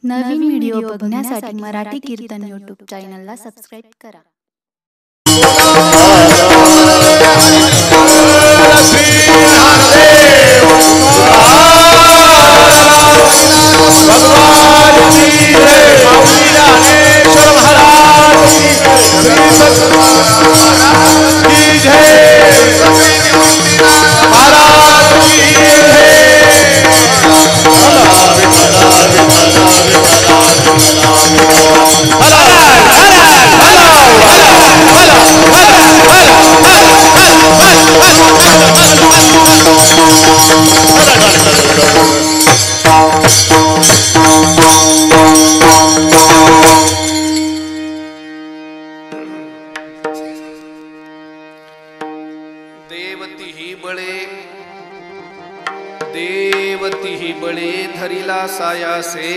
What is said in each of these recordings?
नवीन video बघण्यासाठी मराठी कीर्तन YouTube चॅनलला subscribe करा. देवती बळे धरिला सायासे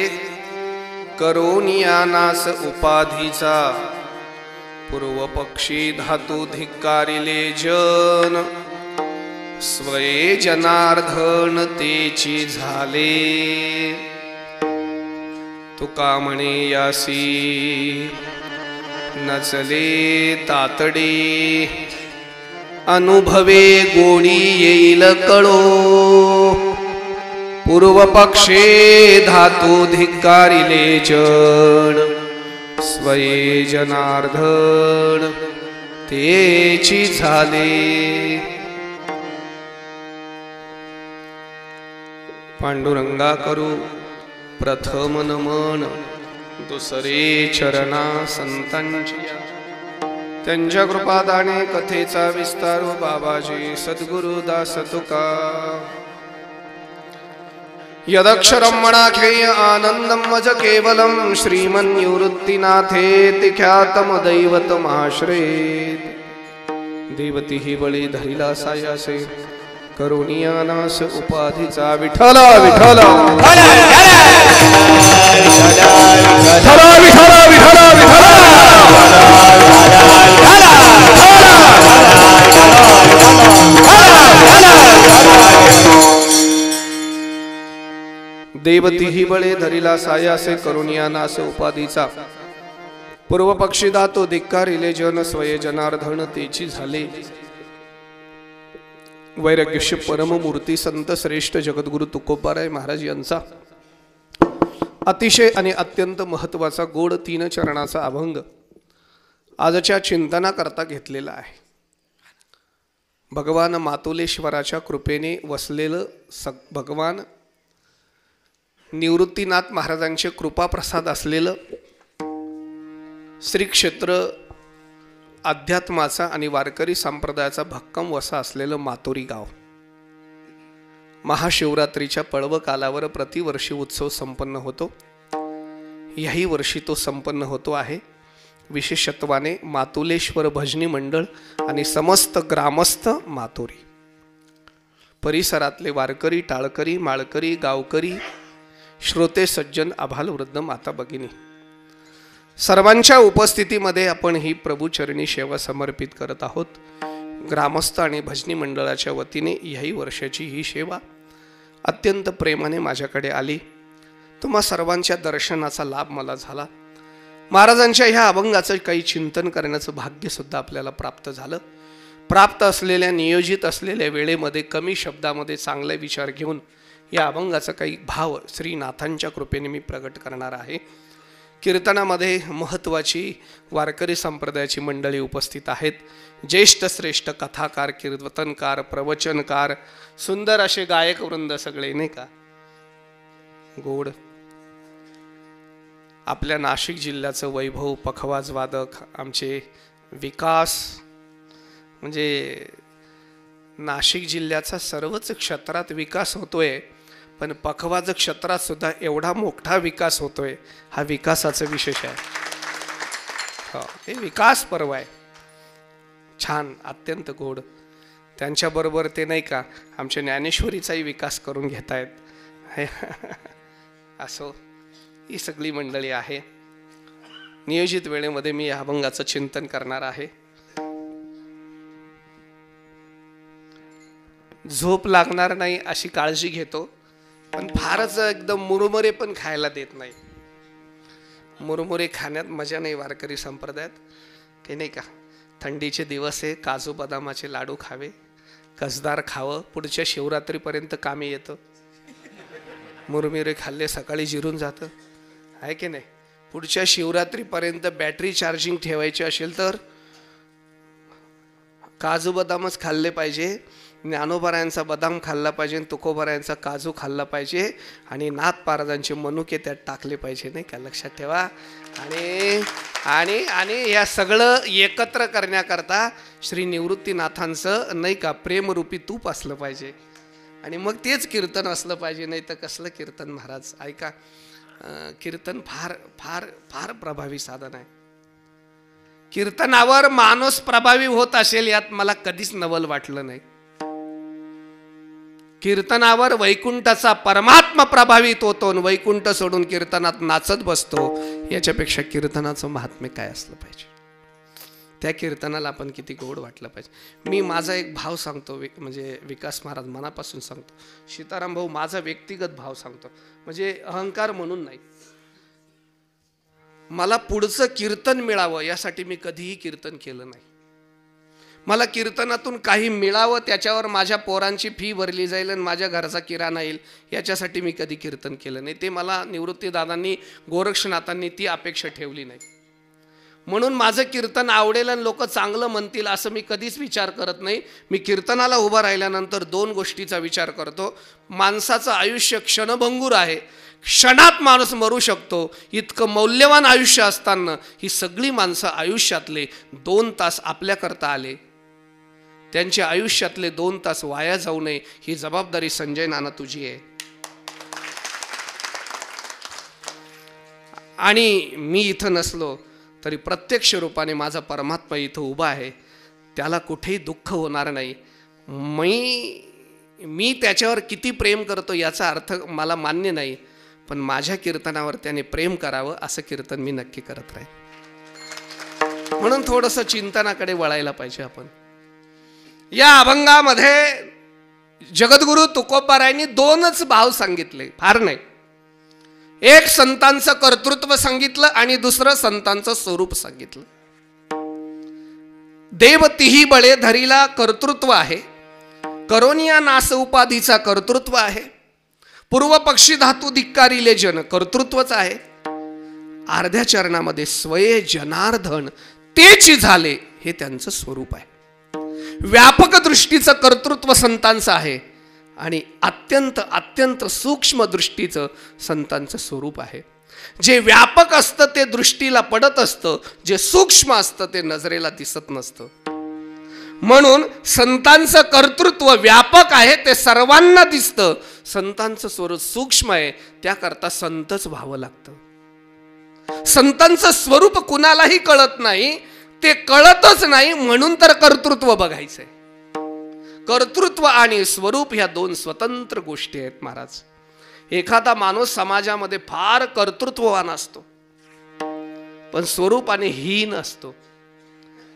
करोनिया नास उपाधीचा पूर्व पक्षी धातू धिक्कारिले जन स्वये जनार्दन तेची झाले तुका म्हणे यासी नचले तातडे अनुभवे गोडी येईल कळो पूर्व पक्षे धातू धिक्कारिले जन स्वये जनार्दन तेची झाले पांडुरंगा करू प्रथम नमन दुसरे चरणा संतांची त्यांच्या कृपादाने कथेचा विस्तार बाबाजी सद्गुरु दास तुका यदक्षरं मणाख्येय आनंदं मज केवलं श्रीमन्निवृत्तिनाथेति ख्यातम दैवतमाश्रयेत् देवती ही बळी धरिला सायासे करुणिया नास उपाधीचा विठ्ठल विठ्ठल देवती ही बळे धरिला सायासे करुणिया नास उपाधीचा पूर्व पक्षी धातो धिक्कारिले जन स्वये जनार्दन तेची झाले वैराग्य परममूर्ती संत श्रेष्ठ जगद्गुरु तुकोबाराय महाराज यांचा अतिशय आणि अत्यंत महत्वाचा गोड 3 चरणाचा अभंग आजच्या चिंतना करता घेतलेला आहे. भगवान मातुलेश्वराच्या कृपेने वसलेलं भगवान निवृत्तीनाथ महाराजांचे कृपा प्रसाद असलेलं श्री क्षेत्र अध्यात्माचा आणि वारकरी संप्रदायाचा भक्कम वसा असलेलं मातोरी गाव महाशिवरात्रीच्या पळव कालावर प्रतिवर्षी उत्सव संपन्न होतो. याही वर्षी तो संपन्न होतो आहे. विशेषत्वाने मातुलेश्वर भजनी मंडळ आणि समस्त ग्रामस्थ मातोरी परिसरातले वारकरी टाळकरी माळकरी गावकरी श्रोते सज्जन आभाल वृद्ध माता भगिनी सर्वांच्या उपस्थितीमध्ये आपण ही प्रभुचरणी सेवा समर्पित करत आहोत. ग्रामस्थ आणि भजनी मंडळाच्या वतीने याही वर्षाची ही सेवा अत्यंत प्रेमाने माझ्याकडे आली. तुम्हा सर्वांच्या दर्शनाचा लाभ मला झाला. महाराजांच्या ह्या अभंगाचं काही चिंतन करण्याचं भाग्य सुद्धा आपल्याला प्राप्त झालं. प्राप्त असलेल्या नियोजित असलेल्या वेळेमध्ये कमी शब्दामध्ये चांगले विचार घेऊन या अभंगाचा काही भाव श्रीनाथांच्या कृपेने मी प्रगट करणार आहे. कीर्तनामध्ये महत्त्वाची वारकरी संप्रदायाची मंडळी उपस्थित आहेत. ज्येष्ठ श्रेष्ठ कथाकार कीर्तनकार प्रवचनकार सुंदर असे गायक वृंद सगळे नाही का गोड. आपल्या नाशिक जिल्ह्याचं वैभव पखवाज वादक आमचे विकास म्हणजे नाशिक जिल्ह्याचा सर्वच क्षेत्रात विकास होतोय पण पखवाज क्षेत्रात सुद्धा एवढा मोठा विकास होतोय हा विकासाचा विशेष आहे. हे विकास पर्व आहे. छान अत्यंत गोड. त्यांच्याबरोबर ते नाही का आमच्या ज्ञानेश्वरीचाही विकास करून घेतायत. असो ही सगळी मंडळी आहे. नियोजित वेळेमध्ये मी या अभंगाचं चिंतन करणार आहे. झोप लागणार नाही अशी काळजी घेतो पण फारच एकदम मुरमुरे पण खायला देत नाही. मुरमुरे खाण्यात मजा नाही वारकरी संप्रदायात, काही नाही का. थंडीचे दिवस आहे, काजू बदामाचे लाडू खावे, कसदार खावं, पुढच्या शिवरात्रीपर्यंत कामी येतं. मुरमुरे खाल्ले सकाळी जिरून जातं, आहे की नाही. पुढच्या शिवरात्रीपर्यंत बॅटरी चार्जिंग ठेवायची असेल तर काजू बदामच खाल्ले पाहिजे. ज्ञानोबरायांचा बदाम खाल्ला पाहिजे, तुकोबरायांचा काजू खाल्ला पाहिजे आणि नाथ महाराजांचे मनुके त्यात टाकले पाहिजे, नाही का. लक्षात ठेवा. आणि आणि आणि या सगळं एकत्र करण्याकरता श्री निवृत्तीनाथांचं नाही का प्रेमरूपी तूप असलं पाहिजे आणि मग तेच कीर्तन असलं पाहिजे. नाही तर कसलं कीर्तन महाराज. ऐका, कीर्तन फार फार फार प्रभावी साधन आहे. कीर्तनावर माणूस प्रभावी होत असेल यात मला कधीच नवल वाटलं नाही. कीर्तनावर वैकुंठाचा परमात्मा प्रभावित होतो आणि वैकुंठ सोडून कीर्तनात नाचत बसतो. याच्यापेक्षा कीर्तनाचं महात्म्य काय असलं पाहिजे. त्या कीर्तनाला आपण किती गोड वाटलं पाहिजे. मी माझा एक भाव सांगतो, म्हणजे विकास महाराज मनापासून सांगतो. सीताराम भाऊ माझा व्यक्तिगत भाव सांगतो, म्हणजे अहंकार म्हणून नाही. मला पुढचं कीर्तन मिळावं यासाठी मी कधीही कीर्तन केलं नाही. मला कीर्तनातून काही मिळावं, त्याच्यावर माझ्या पोरांची फी भरली जाईल आणि माझ्या घरचा किराणा येईल याच्यासाठी मी कधी कीर्तन केलं नाही. ते मला निवृत्तीदादांनी गोरक्षनाथांनी ती अपेक्षा ठेवली नाही. म्हणून माझं कीर्तन आवडेल आणि लोक चांगलं म्हणतील असं मी कधीच विचार करत नाही. मी कीर्तनाला उभं राहिल्यानंतर दोन गोष्टीचा विचार करतो. माणसाचं आयुष्य क्षणभंगूर आहे, क्षणात माणूस मरू शकतो. इतकं मौल्यवान आयुष्य असताना ही सगळी माणसं आयुष्यातले 2 तास आपल्याकरता आले, त्यांच्या आयुष्यातले 2 तास वाया जाऊ नये ही जबाबदारी संजय नाना तुझी आहे. आणि मी इथं नसलो तरी प्रत्यक्ष रूपाने माझा परमात्मा इथं उभा आहे, त्याला कुठेही दुःख होणार नाही. मी त्याच्यावर किती प्रेम करतो याचा अर्थ मला मान्य नाही, पण माझ्या कीर्तनावर त्याने प्रेम करावं असं कीर्तन मी नक्की करत राहील. म्हणून थोडंसं चिंतनाकडे वळायला पाहिजे आपण. या अभंगामध्ये जगद्गुरु तुकोबारायांनी 2च भाव सांगितले, फार नाही. एक संतांचं कर्तृत्व सांगितलं आणि दुसरं संतांचं स्वरूप सांगितलं. देव तिही बळे धरीला कर्तृत्व आहे, करोनिया नास उपाधीचा कर्तृत्व आहे, पूर्व पक्षी धातू धिक्कारिले जन कर्तृत्वच आहे, अर्ध्या चरणामध्ये स्वये जनार्दन तेची झाले हे त्यांचं स्वरूप आहे. व्यापक दृष्टीचं कर्तृत्व संतांचं आहे आणि अत्यंत अत्यंत सूक्ष्म दृष्टीचं संतांचं स्वरूप आहे. जे व्यापक असतं ते दृष्टीला पडत असतं, जे सूक्ष्म असतं ते नजरेला दिसत नसतं. म्हणून संतांचं कर्तृत्व व्यापक आहे, ते सर्वांना दिसतं. संतांचं स्वरूप सूक्ष्म आहे, त्याकरता संतच व्हावं लागतं. संतांचं स्वरूप कुणालाही कळत नाही, ते कळतच नाही म्हणून तर कर्तृत्व बघायचंय. कर्तृत्व आणि स्वरूप ह्या 2 स्वतंत्र गोष्टी आहेत महाराज. एखादा माणूस समाजामध्ये फार कर्तृत्ववान असतो पण स्वरूपाने हीन असतो.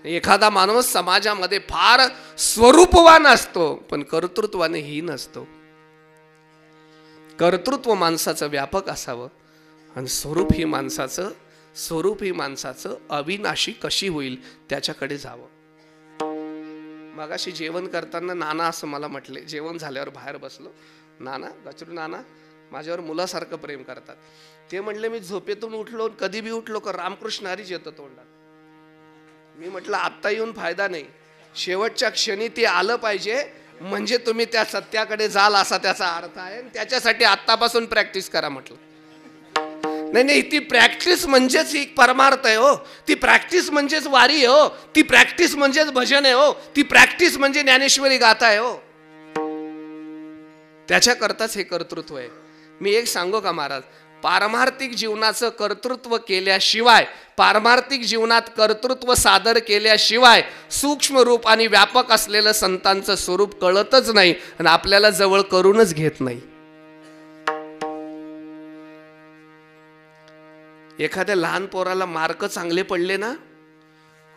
एखादा माणूस समाजामध्ये फार स्वरूपवान असतो पण कर्तृत्वाने हीन असतो. कर्तृत्व माणसाचं व्यापक असावं आणि स्वरूप ही माणसाचं अविनाशी कशी होईल त्याच्याकडे जावं. मगाशी जेवण करताना नाना असं मला म्हटले, जेवण झाल्यावर बाहेर बसलो, नाना गचरू नाना माझ्यावर मुलासारखं प्रेम करतात. ते म्हणले मी झोपेतून उठलो, कधी बी उठलो का रामकृष्ण हरीच येतं तोंडात. मी म्हटलं आत्ता येऊन फायदा नाही, शेवटच्या क्षणी ते आलं पाहिजे म्हणजे तुम्ही त्या सत्याकडे जाल असा त्याचा अर्थ आहे. त्याच्यासाठी आत्तापासून प्रॅक्टिस करा म्हटलं. नाही, ती प्रॅक्टिस म्हणजेच ही परमार्थ आहे हो. ती प्रॅक्टिस म्हणजेच वारी आहे हो. ती प्रॅक्टिस म्हणजेच भजन आहे हो. ती प्रॅक्टिस म्हणजे ज्ञानेश्वरी गाथा आहे हो. त्याच्याकरताच हे कर्तृत्व आहे. मी एक सांगू का महाराज, पारमार्थिक जीवनाचं कर्तृत्व केल्याशिवाय, पारमार्थिक जीवनात कर्तृत्व सादर केल्याशिवाय सूक्ष्म रूप आणि व्यापक असलेलं संतांचं स्वरूप कळतच नाही आणि आपल्याला जवळ करूनच घेत नाही. एखाद्या लहान पोराला मार्क चांगले पडले ना,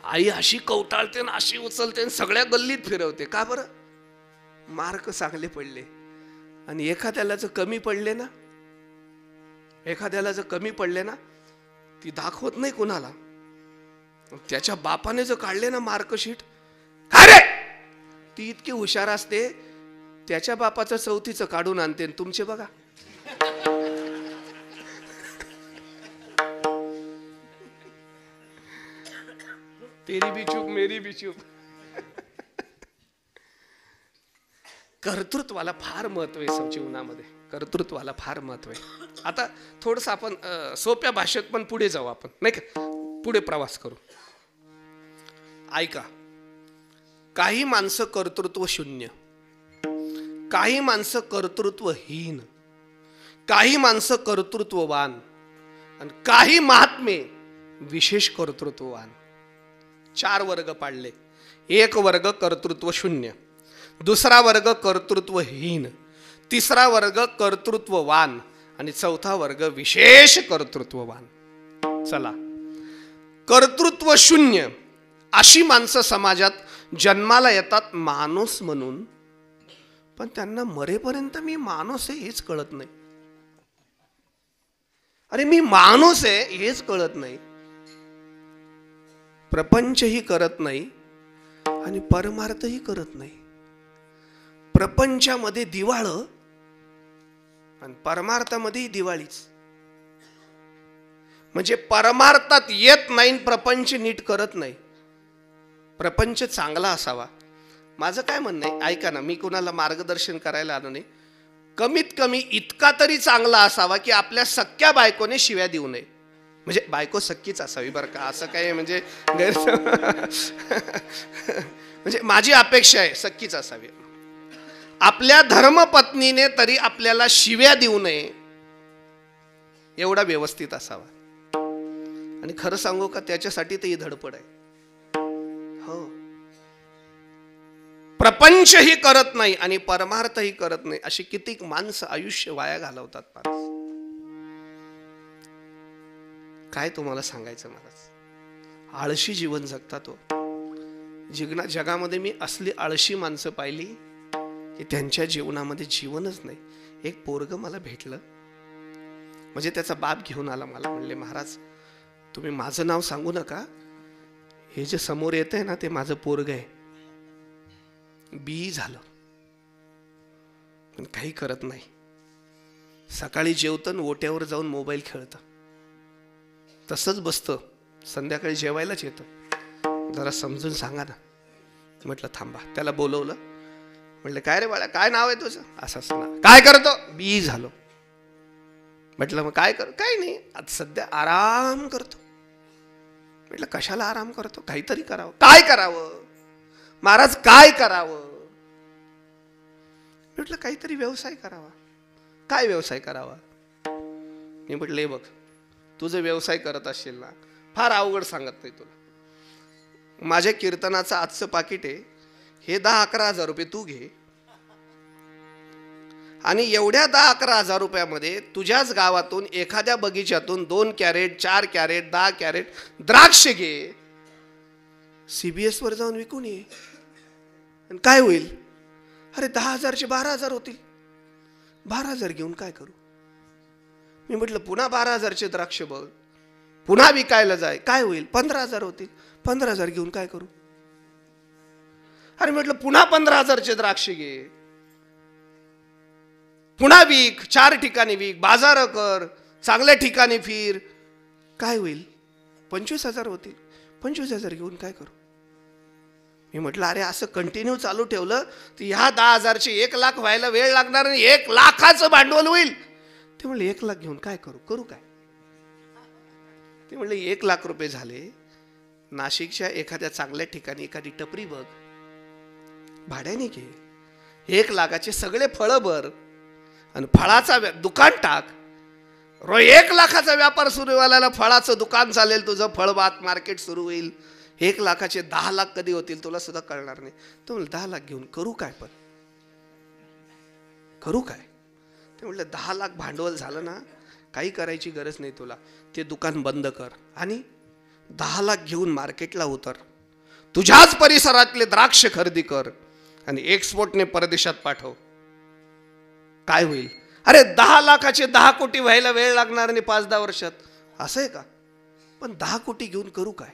आई अशी कवटाळते ना, अशी उचलते, सगळ्या गल्लीत फिरवते. का बरं? मार्क चांगले पडले. आणि एखाद्याला जर कमी पडले ना, ती दाखवत नाही कुणाला. त्याच्या बापाने जर काढले ना मार्कशीट, काय रे, ती इतकी हुशार असते, त्याच्या बापाचं 4थीचं काढून आणते. तुमचे बघा, तेरी भी चूक मेरी भी चूक. कर्तृत्वाला फार महत्व आहे जीवनामध्ये, कर्तृत्वाला फार महत्व आहे. आता थोडस आपण सोप्या भाषेत पण पुढे जाऊ आपण, नाही का, पुढे प्रवास करू. ऐका, काही माणसं कर्तृत्व शून्य, काही माणसं कर्तृत्वहीन, काही माणसं कर्तृत्ववान, आणि काही महात्मे विशेष कर्तृत्ववान. 4 वर्ग पाडले. एक वर्ग कर्तृत्व शून्य, दुसरा वर्ग कर्तृत्वहीन, तिसरा वर्ग कर्तृत्ववान, आणि चौथा वर्ग विशेष कर्तृत्ववान. चला, कर्तृत्व शून्य अशी माणसं समाजात जन्माला येतात माणूस म्हणून, पण त्यांना मरेपर्यंत मी माणूस आहे हेच कळत नाही. अरे मी माणूस आहे हेच कळत नाही. प्रपंचही करत नाही आणि परमार्थही करत नाही. प्रपंचामध्ये दिवाळ आणि परमार्थामध्ये दिवाळीच. म्हणजे परमार्थात येत नाही, प्रपंच नीट करत नाही. प्रपंच चांगला असावा. माझं काय म्हणणं आहे, ऐका ना, मी कुणाला मार्गदर्शन करायला आलो नाही. कमीत कमी इतका तरी चांगला असावा की आपल्या सख्या बायकोने शिव्या देऊ नये. म्हणजे बायको सख्खीच असावी बरं का, असं काय म्हणजे गैर म्हणजे माझी अपेक्षा आहे सख्खीच असावी. आपल्या धर्मपत्नीने तरी आपल्याला शिव्या देऊ नये एवढा व्यवस्थित असावा. आणि खरं सांगू का, त्याच्यासाठी तर ही धडपड आहे. हो, प्रपंचही करत नाही आणि परमार्थही करत नाही अशी कितीक माणसं आयुष्य वाया घालवतात. माणस काय तुम्हाला सांगायचं, मला आळशी जीवन जगतात. जगामध्ये मी असली आळशी माणसं पाहिली की त्यांच्या जीवनामध्ये जीवनच नाही. एक पोरग मला भेटलं, म्हणजे त्याचा बाप घेऊन आला मला, म्हणले महाराज तुम्ही माझं नाव सांगू नका, हे जे समोर येत आहे ना ते माझं पोरग आहे. बी झालं पण काही करत नाही. सकाळी जेवतं ओट्यावर जाऊन मोबाईल खेळतं, तसंच बसतं, संध्याकाळी जेवायलाच येतं. जरा समजून सांगा ना. म्हटलं थांबा. त्याला बोलवलं, म्हटलं काय रे बाळा, काय नाव आहे तुझं? असं नाव. काय करतो? बी झालो. म्हटलं मग काय कर? काय नाही, आता सध्या आराम करतो. म्हटलं कशाला आराम करतो? काहीतरी करावं. काय करावं महाराज, काय करावं? म्हटलं काहीतरी व्यवसाय करावा. काय व्यवसाय करावा? मी म्हटलं बघ, तुझं व्यवसाय करत असेल ना, फार अवघड सांगत नाही तुला. माझ्या कीर्तनाचं आजचं पाकिट आहे, हे 10-11 हजार रुपये तू घे, आणि एवढ्या 10-11 हजार रुपयामध्ये तुझ्याच गावातून एखाद्या बगीच्यातून 2 कॅरेट 4 कॅरेट 10 कॅरेट द्राक्ष घे, CBS वर जाऊन विकून ये. आणि काय होईल? अरे 10,000चे 12,000 होतील. 12,000 घेऊन काय करू? मी म्हटलं पुन्हा 12,000चे द्राक्ष बघ, पुन्हा विकायला जाय, काय होईल? 15,000 होतील. 15,000 घेऊन काय करू? अरे म्हटलं पुन्हा 15,000चे द्राक्ष घे, पुन्हा विक, 4 ठिकाणी विक, बाजार कर, चांगल्या ठिकाणी फिर, काय होईल? 25,000 होतील. 25,000 घेऊन काय करू? मी म्हटलं अरे असं कंटिन्यू चालू ठेवलं तर ह्या 10,000चे 1 लाख व्हायला वेळ लागणार आणि 1 लाखाचं भांडवल होईल. ते म्हणले 1 लाख घेऊन काय करू? करू काय? ते म्हणले 1 लाख रुपये झाले, नाशिकच्या एखाद्या चांगल्या ठिकाणी एखादी टपरी बघ, भाड्याने घे, 1 लाखाचे सगळे फळं भर आणि फळाचा दुकान टाक. 1 लाखाचा व्यापार सुरू व्हायला फळाचं दुकान चालेल तुझं, फळबाग मार्केट सुरू होईल. 1 लाखाचे 10 लाख कधी होतील तुला सुद्धा कळणार नाही. तो म्हणलं 10 लाख घेऊन करू काय? पण करू काय? ते म्हणलं 10 लाख भांडवल झालं ना, काही करायची गरज नाही तुला, ते दुकान बंद कर आणि 10 लाख घेऊन मार्केटला उतर, तुझ्याच परिसरातले द्राक्ष खरेदी कर आणि एक्सपोर्टने परदेशात पाठव. काय होईल? अरे 10 लाखाचे 10 कोटी व्हायला वेळ लागणार नाही 5-10 वर्षात. असं आहे का? पण 10 कोटी घेऊन करू काय?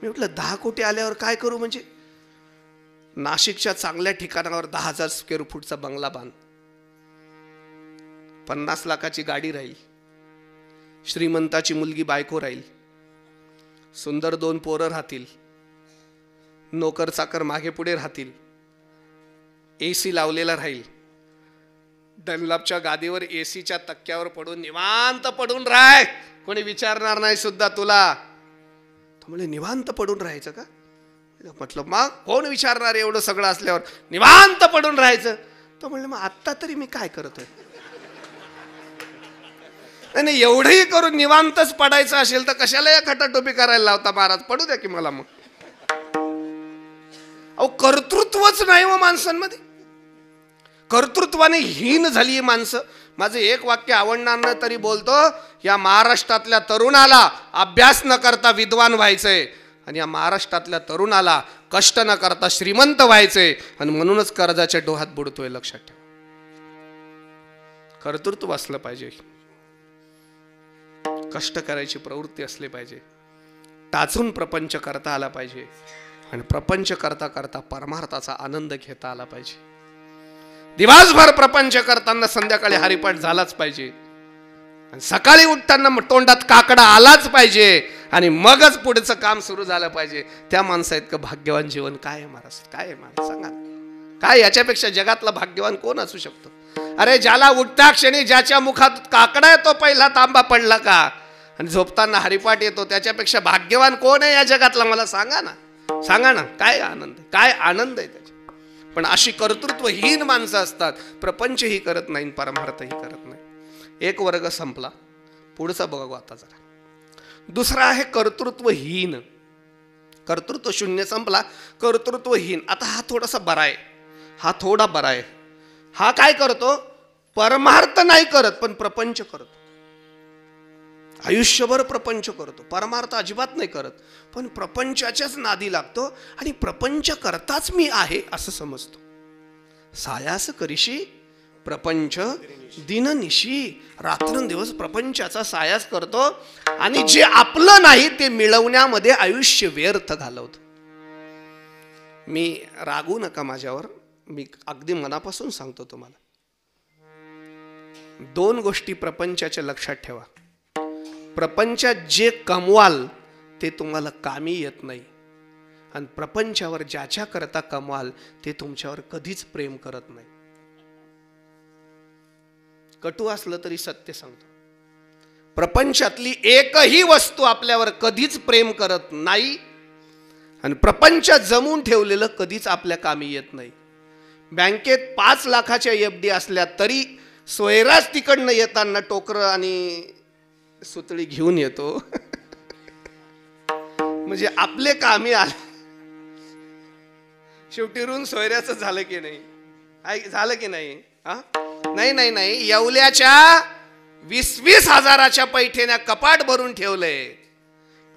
मी म्हटलं 10 कोटी आल्यावर काय करू? म्हणजे नाशिकच्या चांगल्या ठिकाणावर 10,000 स्क्वेअर फूटचा बंगला बांध, 50 लाखाची गाडी राहील, श्रीमंताची मुलगी बायको राहील, सुंदर 2 पोरं राहतील, नोकर चाकर मागे पुढे राहतील, एसी लावलेला राहील, डनलपच्या गादीवर एसीच्या तक्क्यावर पडून निवांत पडून राह, कोणी विचारणार नाही सुद्धा तुला. तो म्हणे निवांत पडून राहायचं का? म्हटलं मग कोण विचारणार एवढं सगळं असल्यावर निवांत पडून राहायचं? तो म्हणलं मग आत्ता तरी मी काय करतोय? नाही एवढंही करून निवांतच पडायचं असेल तर कशाला या खटाटोपी करायला लावता महाराज? पडू द्या की मला. मग अहो कर्तृत्वच नाही हो माणसांमध्ये, कर्तृत्वाने हीन झाली माणसं. माझं एक वाक्य आवडणार नाही तरी बोलतो, या महाराष्ट्रातल्या तरुणाला अभ्यास न करता विद्वान व्हायचंय आणि या महाराष्ट्रातल्या तरुणाला कष्ट न करता श्रीमंत व्हायचंय आणि म्हणूनच कर्जाच्या डोहात बुडतोय. लक्षात ठेवा, कर्तृत्व असलं पाहिजे, कष्ट करायची प्रवृत्ती असली पाहिजे, टाचून प्रपंच करता आला पाहिजे आणि प्रपंच करता करता परमार्थाचा आनंद घेता आला पाहिजे. दिवसभर प्रपंच करताना संध्याकाळी हरिपाठ झालाच पाहिजे आणि सकाळी उठताना तोंडात काकडा आलाच पाहिजे आणि मगच पुढचं काम सुरू झालं पाहिजे. त्या माणसा इतकं भाग्यवान जीवन काय आहे महाराज? काय आहे महाराज सांगा? काय याच्यापेक्षा जगातला भाग्यवान कोण असू शकतो? अरे ज्याला उठता क्षणी ज्याच्या मुखात काकडा येतो पहिला तांबा पडला का आणि झोपताना हरिपाठ येतो, त्याच्यापेक्षा भाग्यवान कोण आहे या जगातला? मला सांगा ना, सांगा ना. काय आनंद, काय आनंद आहे त्याच्या. पण अशी कर्तृत्वहीन माणसं असतात, प्रपंचही करत नाही, परमार्थही करत नाही. एक वर्ग संपला, पुढचा बघू आता जरा. दुसरा आहे कर्तृत्वहीन. कर्तृत्व शून्य संपला, कर्तृत्वहीन. आता हा थोडासा बरा आहे, हा थोडा बरा आहे. हा काय करतो? परमार्थ नाही करत पण प्रपंच करतो. आयुष्यभर प्रपंच करतो, परमार्थ अजिबात नाही करत, पण प्रपंचाच्याच नादी लागतो आणि प्रपंच करताच मी आहे असं समजतो. सायास करीशी प्रपंच दिननिशी, रात्रंदिवस प्रपंचाचा सायास करतो आणि जे आपलं नाही ते मिळवण्यामध्ये आयुष्य व्यर्थ घालवतो. मी रागू नका माझ्यावर, मी अगदी मनापासून सांगतो तुम्हाला. 2 गोष्टी प्रपंचाच्या लक्षात ठेवा. प्रपंचात जे कमवाल ते तुम्हाला कामी येत नाही आणि प्रपंचावर ज्याच्या करता कमवाल ते तुमच्यावर कधीच प्रेम करत नाही. कटू असलं तरी सत्य सांगतो, प्रपंचातली एकही वस्तू आपल्यावर कधीच प्रेम करत नाही आणि प्रपंचात जमून ठेवलेलं कधीच आपल्या कामी येत नाही. बँकेत 5 लाखाच्या FD असल्या तरी सोयराज तिकडनं येताना टोकरं आणि सुतळी घेऊन येतो म्हणजे आपले कामी आले. शेवटी ऋण सोयऱ्याचं झालं की नाही? झालं की नाही? नाही नाही नाही, येवल्याच्या 20-20 हजाराच्या पैठण्या कपाट भरून ठेवलंय,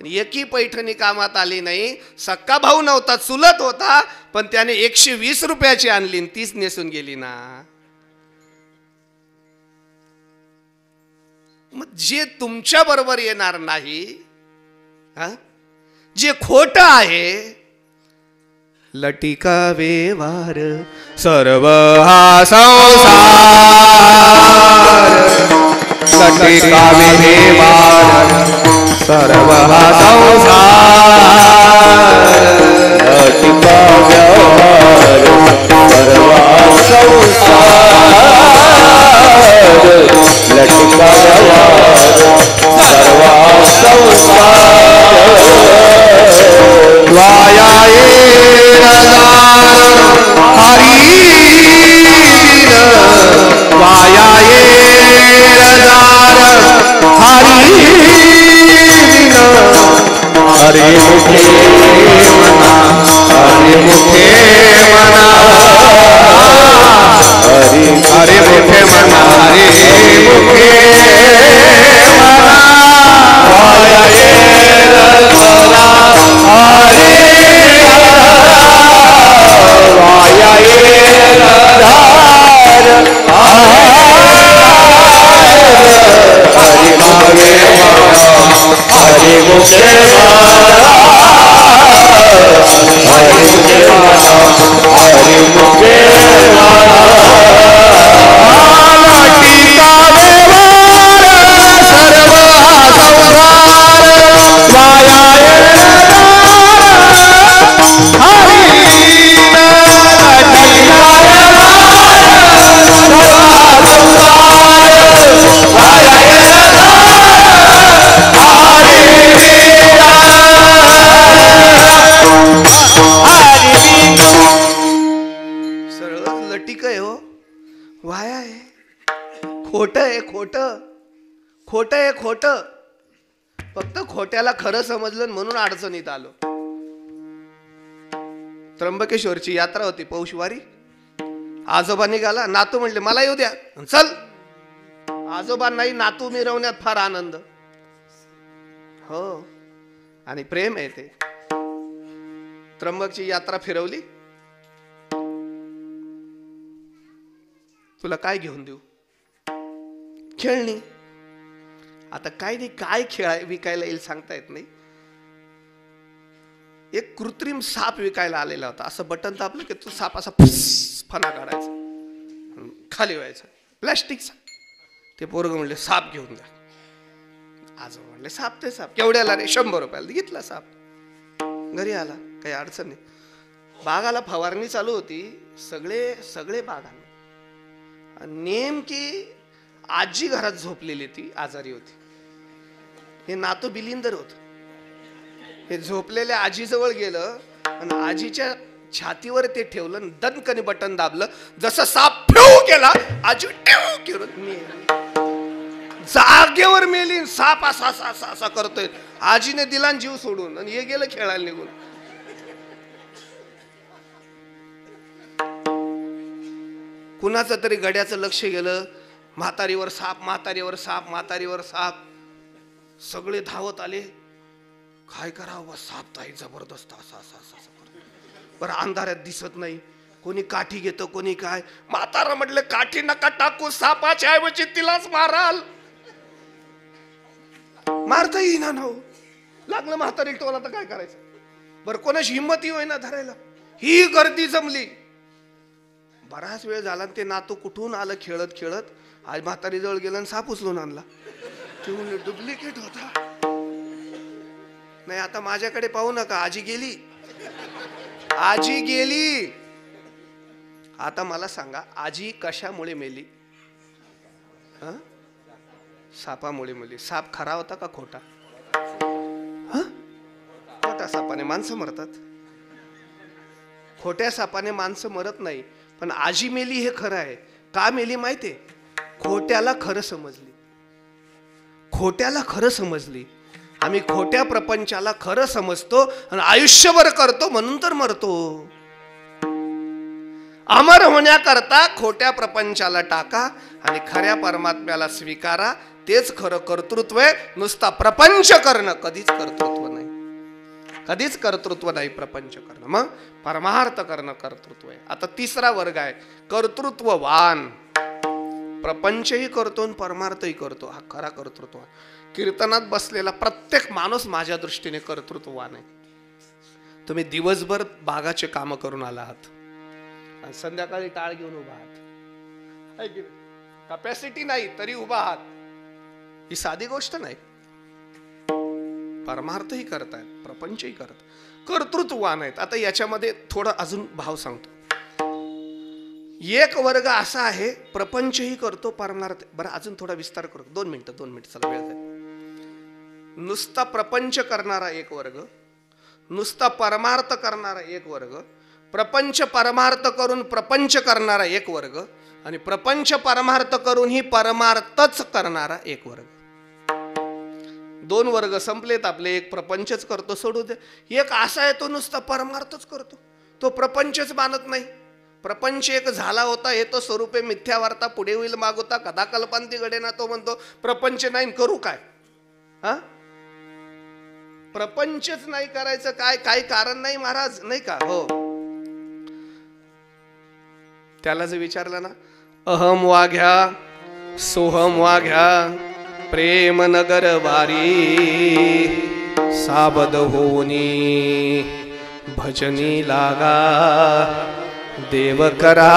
एकही पैठणी कामात आली नाही. सक्का भाऊ नव्हता, चुलत होता, पण त्याने 120 रुपयाची आणली, 30 नेसून गेली ना. मग जे तुमच्या बरोबर येणार नाही, जे खोट आहे, लटिका व्यवहार सर्व हा संसार, लटिका व्यवहार सर्व हा संसार, लटिका व्यवहार सर्व हा संसार, लटिका व्यवहार सर्व संसार. वाया हरी दिन, वाया हरी दिन, हरे मुखे मना, हरे मुखे मना, हरे हरे मुखे मना, हरे मुखे मना, वाया हरे वाया हरे खोट फक्त खोट्याला खरं समजलं म्हणून अडचणीत आलो. त्र्यंबकेश्वरची यात्रा होती, पौषवारी. आजोबा निघाला, नातू म्हणले मला येऊ द्या, चल. आजोबा नाही, नातू मिरवण्यात फार आनंद. हो, आणि प्रेम आहे ते. त्र्यंबकची यात्रा फिरवली. तुला काय घेऊन देऊ? खेळणी. आता काय नाही, काय खेळ विकायला येईल सांगता येत नाही. एक कृत्रिम साप विकायला आलेला होता. असं बटन दाबलं की तो साप असा फना काढायचा, खाली व्हायचा, प्लॅस्टिकचा. ते पोरग म्हणले साप घेऊन द्या. आजोबा म्हणले साप ते साप केवढ्याला रे? 100 रुपयाला. घेतला साप. घरी आला, काही अडचण नाही. बागाला फवारणी चालू होती, सगळे बागाला. नेमकी आजी घरात झोपलेली, ती आजारी होती. हे नातू बिलिंदर होत. हे झोपलेल्या आजीजवळ गेलं आणि आजीच्या छातीवर ते ठेवलं, दणकने बटन दाबलं. जसं साप फेऊ केला, आजी ठेव केलं, मेली. जागेवर मेली. साप असा असा असा करतोय. आजीने दिला जीव सोडून आणि हे गेलं खेळायला निघून. कुणाचं तरी गड्याचं लक्ष गेलं. म्हातारीवर साप, म्हातारीवर साप, म्हातारीवर साप. सगळे धावत आले. काय करावं? साप ताई जबरदस्त असा असा असा. बरं, अंधारात दिसत नाही. कोणी काठी घेतं, कोणी काय. म्हातारा म्हटलं काठी नका टाकू, सापाच्या ऐवजी तिलाच माराल. मारता येईना ना. लागलं म्हातारी टोला, तर काय करायचं? बरं, कोणाची हिंमत होईना धरायला. ही गर्दी जमली. बराच वेळ झाला. ते नातू कुठून आलं खेळत खेळत. आज म्हातारी जवळ गेलं आणि साप उचलून आणला. ते म्हणले डुप्लिकेट होता. नाही, आता माझ्याकडे पाहू नका, आजी गेली. आजी गेली. आता मला सांगा, आजी कशामुळे मेली? सापामुळे मेली. साप खरा होता का खोटा? खोट्या सापाने माणसं मरतात. खोट्या सापाने माणसं मरत नाही. पण आजी मेली हे खरं आहे. का मेली माहितीये? खोट्याला खरं समजली. खोट्याला खरं समजली. आम्ही खोट्या प्रपंचाला खरं समजतो आणि आयुष्यभर करतो, म्हणून तर मरतो. अमर होण्याकरता खोट्या प्रपंचाला टाका आणि खऱ्या परमात्म्याला स्वीकारा. तेच खरं कर्तृत्व आहे. नुसता प्रपंच करणं कधीच कर्तृत्व नाही. कधीच कर्तृत्व नाही प्रपंच करणं. मग परमार्थ करणं कर्तृत्व आहे. आता तिसरा वर्ग आहे कर्तृत्ववान. प्रपंचही करतो आणि परमार्थही करतो. हा खरा कर्तृत्व आहे. कीर्तनात बसलेला प्रत्येक माणूस माझ्या दृष्टीने कर्तृत्ववान आहे. तुम्ही दिवसभर बागाचे काम करून आला आहात आणि संध्याकाळी टाळ घेऊन उभा आहात. कॅपॅसिटी नाही तरी उभा आहात. ही साधी गोष्ट नाही. परमार्थही करतायत, प्रपंचही करत, कर्तृत्ववान आहेत. आता याच्यामध्ये थोडा अजून भाव सांगतो. एक वर्ग असा आहे प्रपंचही करतो, परमार्थ. बरं, अजून थोडा विस्तार करू. 2 मिनिटं चला, वेळ आहे. नुसता प्रपंच करणारा एक वर्ग, नुसता परमार्थ करणारा एक वर्ग, प्रपंच परमार्थ करून प्रपंच करणारा एक वर्ग आणि प्रपंच परमार्थ करून ही परमार्थच करणारा एक वर्ग. 2 वर्ग संपलेत आपले. एक प्रपंचच करतो, सोडू दे. एक असा आहे तो नुसता परमार्थच करतो, तो प्रपंचच मानत नाही. प्रपंच एक झाला होता, हे तो स्वरूपे मिथ्या वार्ता, पुढे होईल मागोता, कदा कल्पांती घडेना. तो म्हणतो प्रपंच नाही, करू काय? प्रपंचच नाही करायचं, काय काही कारण नाही महाराज, नाही का? हो. त्याला जे विचारलं ना, अहम वाघ्या सोहम वाघ्या प्रेम नगर वारी, साबद होनी भजनी लागा देव करा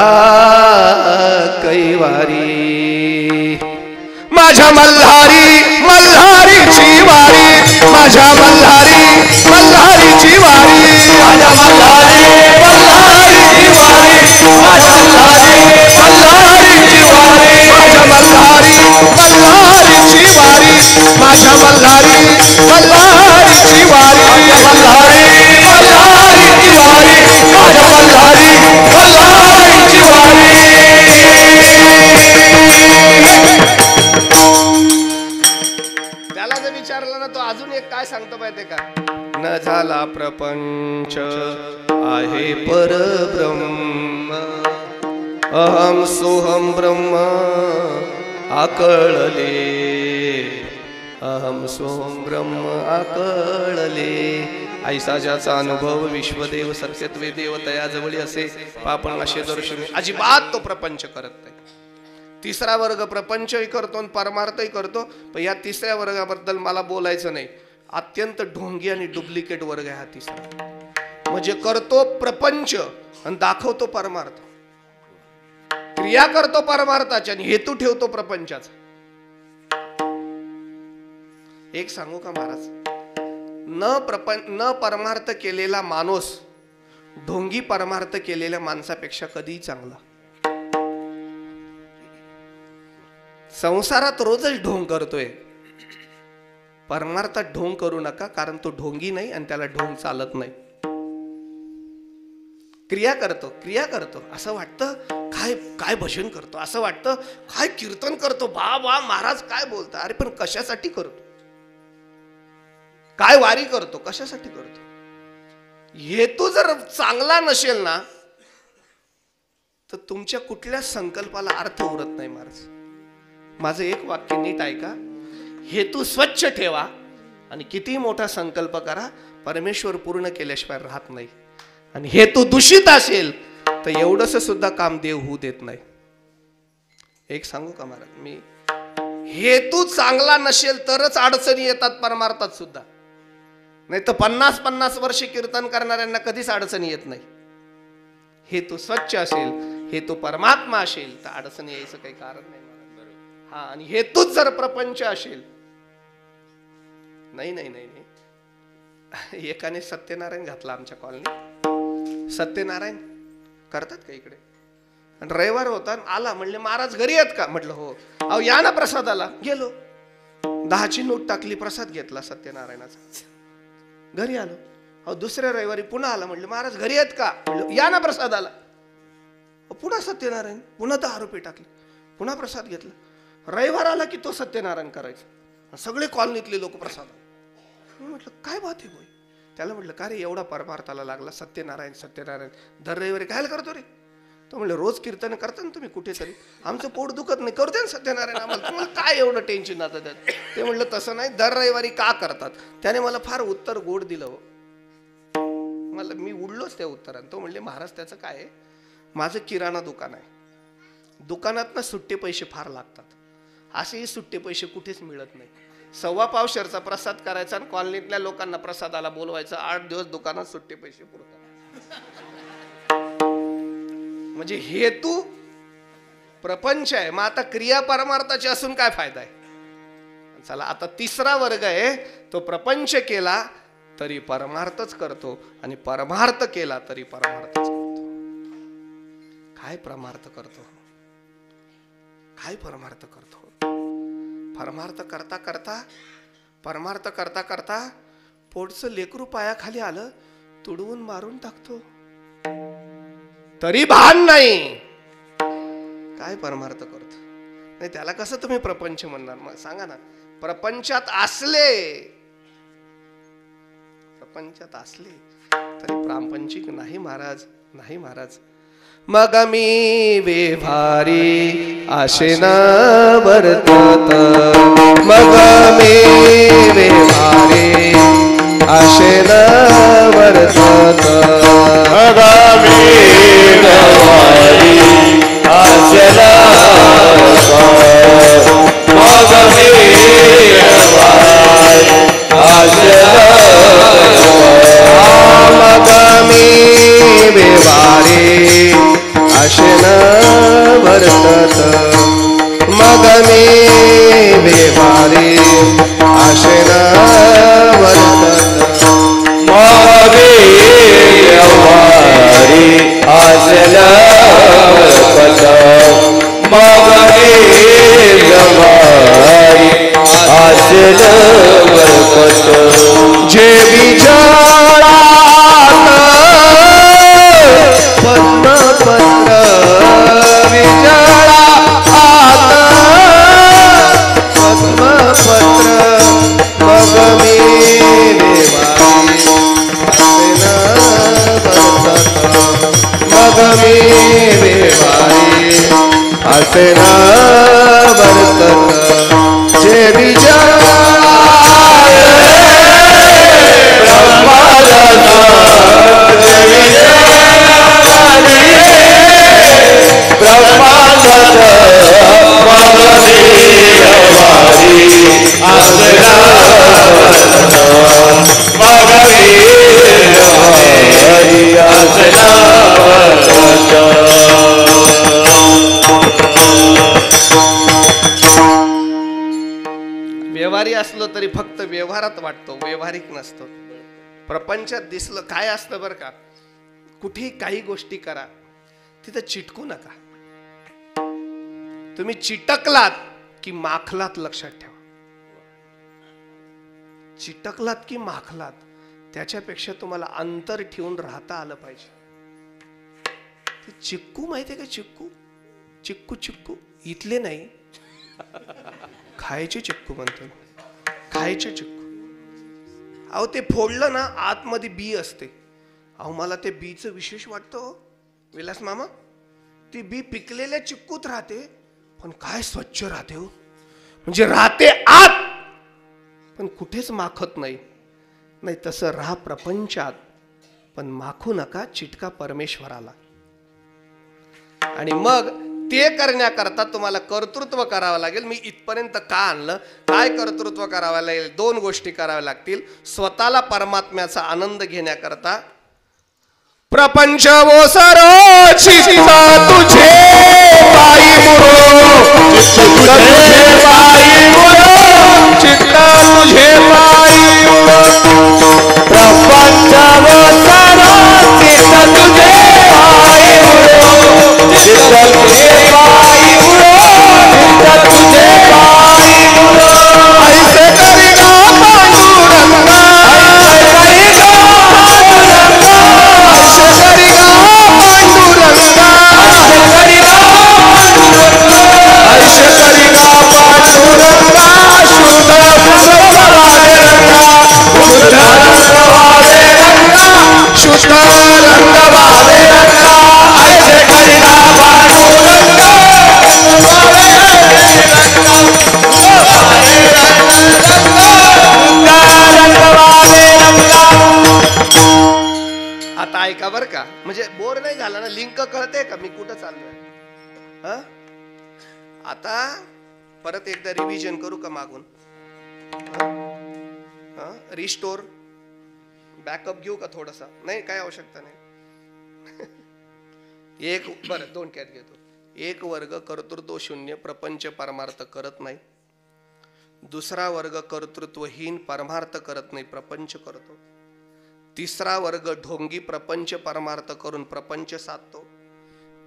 कैवारी माझ्या मल्हारी मल्हारीची वारी माझ्या मल्हारी मल्हारीची वारी माझ्या मल्हारी मल्हारीची वारी माझ्या मल्हारी मल्हारीची वारी माझ्या मल्हारी मल्हारीची वारी माझ्या मल्हारी मल्हारीची वारी माझ्या मल्हारी मल्हारीची वारी माझ्या मल्हारी मल्हारीची वारी. त्याला जर विचारलं ना तो अजून एक काय सांगतो माहितीये का? न झाला प्रपंच आहे परब्रह्म अहम सोहम ब्रह्म आकळले अहम सोहम ब्रह्म आकळले. ऐसा ज्याचा अनुभव विश्वदेव सत्यत्वे देव तयाजवळी असे आपण असे दर्शन अजिबात तो प्रपंच करत नाही. तिसरा वर्ग प्रपंचही करतो आणि परमार्थही करतो, पण या तिसऱ्या वर्गाबद्दल मला बोलायचं नाही. अत्यंत ढोंगी आणि डुप्लिकेट वर्ग आहे हा तिसरा. म्हणजे करतो प्रपंच आणि दाखवतो परमार्थ, क्रिया करतो परमार्थाच्या आणि हेतू ठेवतो प्रपंचाचा. एक सांगू का महाराज, न परमार्थ केलेला माणूस ढोंगी परमार्थ केलेल्या माणसापेक्षा कधीही चांगला. संसारात रोजच ढोंग करतोय, परमार्थात ढोंग करू नका, कारण तो ढोंगी नाही आणि त्याला ढोंग चालत नाही. क्रिया करतो असं वाटतं काय काय भजन करतो, असं वाटतं काय कीर्तन करतो, बा महाराज काय बोलता. अरे पण कशासाठी करतो? काय वारी करतो, कशासाठी करतो? हेतू जर चांगला नसेल ना तर तुमच्या कुठल्याच संकल्पाला अर्थ उरत नाही. महाराज माझं एक वाक्य नीट ऐका, हेतू स्वच्छ ठेवा आणि किती मोठा संकल्प करा, परमेश्वर पूर्ण केल्याशिवाय राहत नाही. आणि हेतू दूषित असेल तर एवढंस सुद्धा काम देव होऊ देत नाही. एक सांगू का महाराज, मी हेतू चांगला नसेल तरच अडचणी येतात परमार्थात सुद्धा, नाही तर 50-50 वर्ष कीर्तन करणाऱ्यांना कधीच अडचणी येत नाही. हेतू स्वच्छ असेल, हेतू परमात्मा असेल तर अडचणी यायचं काही कारण नाही. हा, आणि हेतूच जर प्रपंच असेल, नाही नाही नाही नाही. एकाने सत्यनारायण घातला आमच्या कॉलनी. सत्यनारायण करतात का इकडे? आणि रविवार होता, आला, म्हणले महाराज घरी आहेत का? म्हटलं हो. अहो या ना प्रसादाला. गेलो, 10ची नोट टाकली, प्रसाद घेतला सत्यनारायणाचा, घरी आलो. अहो दुसऱ्या रविवारी पुन्हा आला, म्हटलं महाराज घरी आहेत का? म्हटलं या ना प्रसादाला. पुन्हा सत्यनारायण, पुन्हा 10 रुपये टाकले, पुन्हा प्रसाद घेतला. रविवार आला की तो सत्यनारायण करायचा, सगळे कॉलनीतले लोक प्रसाद. म्हटलं काय बात आहे बोय? त्याला म्हटलं का रे एवढा परमार्थाला लागला सत्यनारायण सत्यनारायण दर रविवारी काय करतो रे? तो म्हणलं रोज कीर्तन करता ना तुम्ही कुठेतरी, आमचं पोट दुखत नाही, करते ना सत्यनारायण आम्हाला, तुम्हाला काय एवढं टेन्शन आता त्यात? ते म्हणलं तसं नाही, दर रविवारी का करतात? त्याने मला फार उत्तर गोड दिलं हो. मला मी उडलोच त्या उत्तरानं. तो म्हणले महाराज त्याचं काय आहे, माझं किराणा दुकान आहे, दुकानात सुट्टे पैसे फार लागतात, असेही सुट्टे पैसे कुठेच मिळत नाही. 1.25 पावशेरचा प्रसाद करायचा आणि कॉलनीतल्या लोकांना प्रसादाला बोलवायचं, 8 दिवस दुकानात सुट्टे पैसे पुरतात. म्हणजे हेतू प्रपंच आहे, मग आता क्रिया परमार्थाची असून काय फायदा आहे? चला आता तिसरा वर्ग आहे, तो प्रपंच केला तरी परमार्थच करतो आणि परमार्थ केला तरी परमार्थच करतो. काय परमार्थ करतो? काय परमार्थ करतो? परमार्थ करता करता, परमार्थ करता करता पोटचं लेकरू पायाखाली आलं, तुडवून मारून टाकतो, तरी भान नाही. काय परमार्थ करतो? नाही त्याला कसं तुम्ही प्रपंच म्हणणार? मग सांगा ना. प्रपंचात असले तरी प्रापंचिक नाही महाराज, नाही महाराज. मग मी व्यवहारी आशेन वर्तत, मग मी व्यवहारी आशेन वर्तत, मग मी व्यवहारी आशेन वर्तत, मग मी व्यवहारी आशेन आशेन वर्तत मग व्यवहारी आसल वर्तत मग व्यवहारी आसल वर्तत जे विचारात पद्मपत्र विचारात पद्मपत्र मग मी देवारी मग मी देवारी असेन वर्तत जे विचार व्यवहारी असलो तरी फक्त व्यवहारात वाटतो, व्यवहारिक नसतो. प्रपंचात दिसलं काय असतं बरं का, कुठेही काही गोष्टी करा तिथं चिटकू नका. तुम्ही चिटकलात की माखलात, लक्षात ठेवा. चिटकलात की माखलात त्याच्यापेक्षा तुम्हाला अंतर ठेवून राहता आलं पाहिजे. ते चिक्कू माहितीये का, चिक्कू चिक्कू चिक्कू इथले नाही, खायचे चिक्कू म्हणतो, खायचे चिक्कू. अहो ते फोडलं ना आतमध्ये बी असते. अहो मला ते बीचं विशेष वाटतं विलास मामा. ती बी पिकलेल्या चिक्कूत राहते पण काय स्वच्छ राहते हो, म्हणजे राहते आत पण कुठेच माखत नाही. नाही तसं राहा प्रपंचात, पण माखू नका, चिटका परमेश्वराला. आणि मग ते करण्याकरता तुम्हाला कर्तृत्व करावं लागेल. मी इथपर्यंत का आणलं, काय कर्तृत्व करावं लागेल, दोन गोष्टी कराव्या लागतील. स्वतःला परमात्म्याचा आनंद घेण्याकरता प्रपंच ओसरो चित्ता तुझे पायी मुरो, चित्ता तुझे पायी मुरो, चित्ता तुझे पायी मुरो. प्रपंच ओसरो चित्ता तुझे पायी मुरो, चित्ता तुझे पायी मुरो, चित्ता तुझे पायी मुरो. ऐसे करेगा पांडुरंगा, ऐसे करेगा पांडुरंगा, ऐसे करेगा पांडुरंगा, ऐसे करेगा पांडुरंगा, ऐसे करेगा पांडुरंगा. शुद्ध रंगवाले रंगा, शुद्ध रंगवाले रंगा, शुद्ध रंगवाले रंगा. ऐसे करेगा पांडुरंगा, आता ऐका बर का, म्हणजे बोर नाही झाला ना, लिंक कळते का मी कुठं चाललोय. आता परत एकदा रिव्हिजन करू का मागून, रिस्टोर बॅकअप घेऊ का थोडासा, नाही काय आवश्यकता नाही. एक बरं दोन कॅट घेतो. एक वर्ग कर्तृत्व शून्य, प्रपंच परमार्थ करत नाही. दुसरा वर्ग कर्तृत्वहीन, परमार्थ करत नाही, प्रपंच करतो. तिसरा वर्ग ढोंगी, प्रपंच परमार्थ करून प्रपंच साधतो.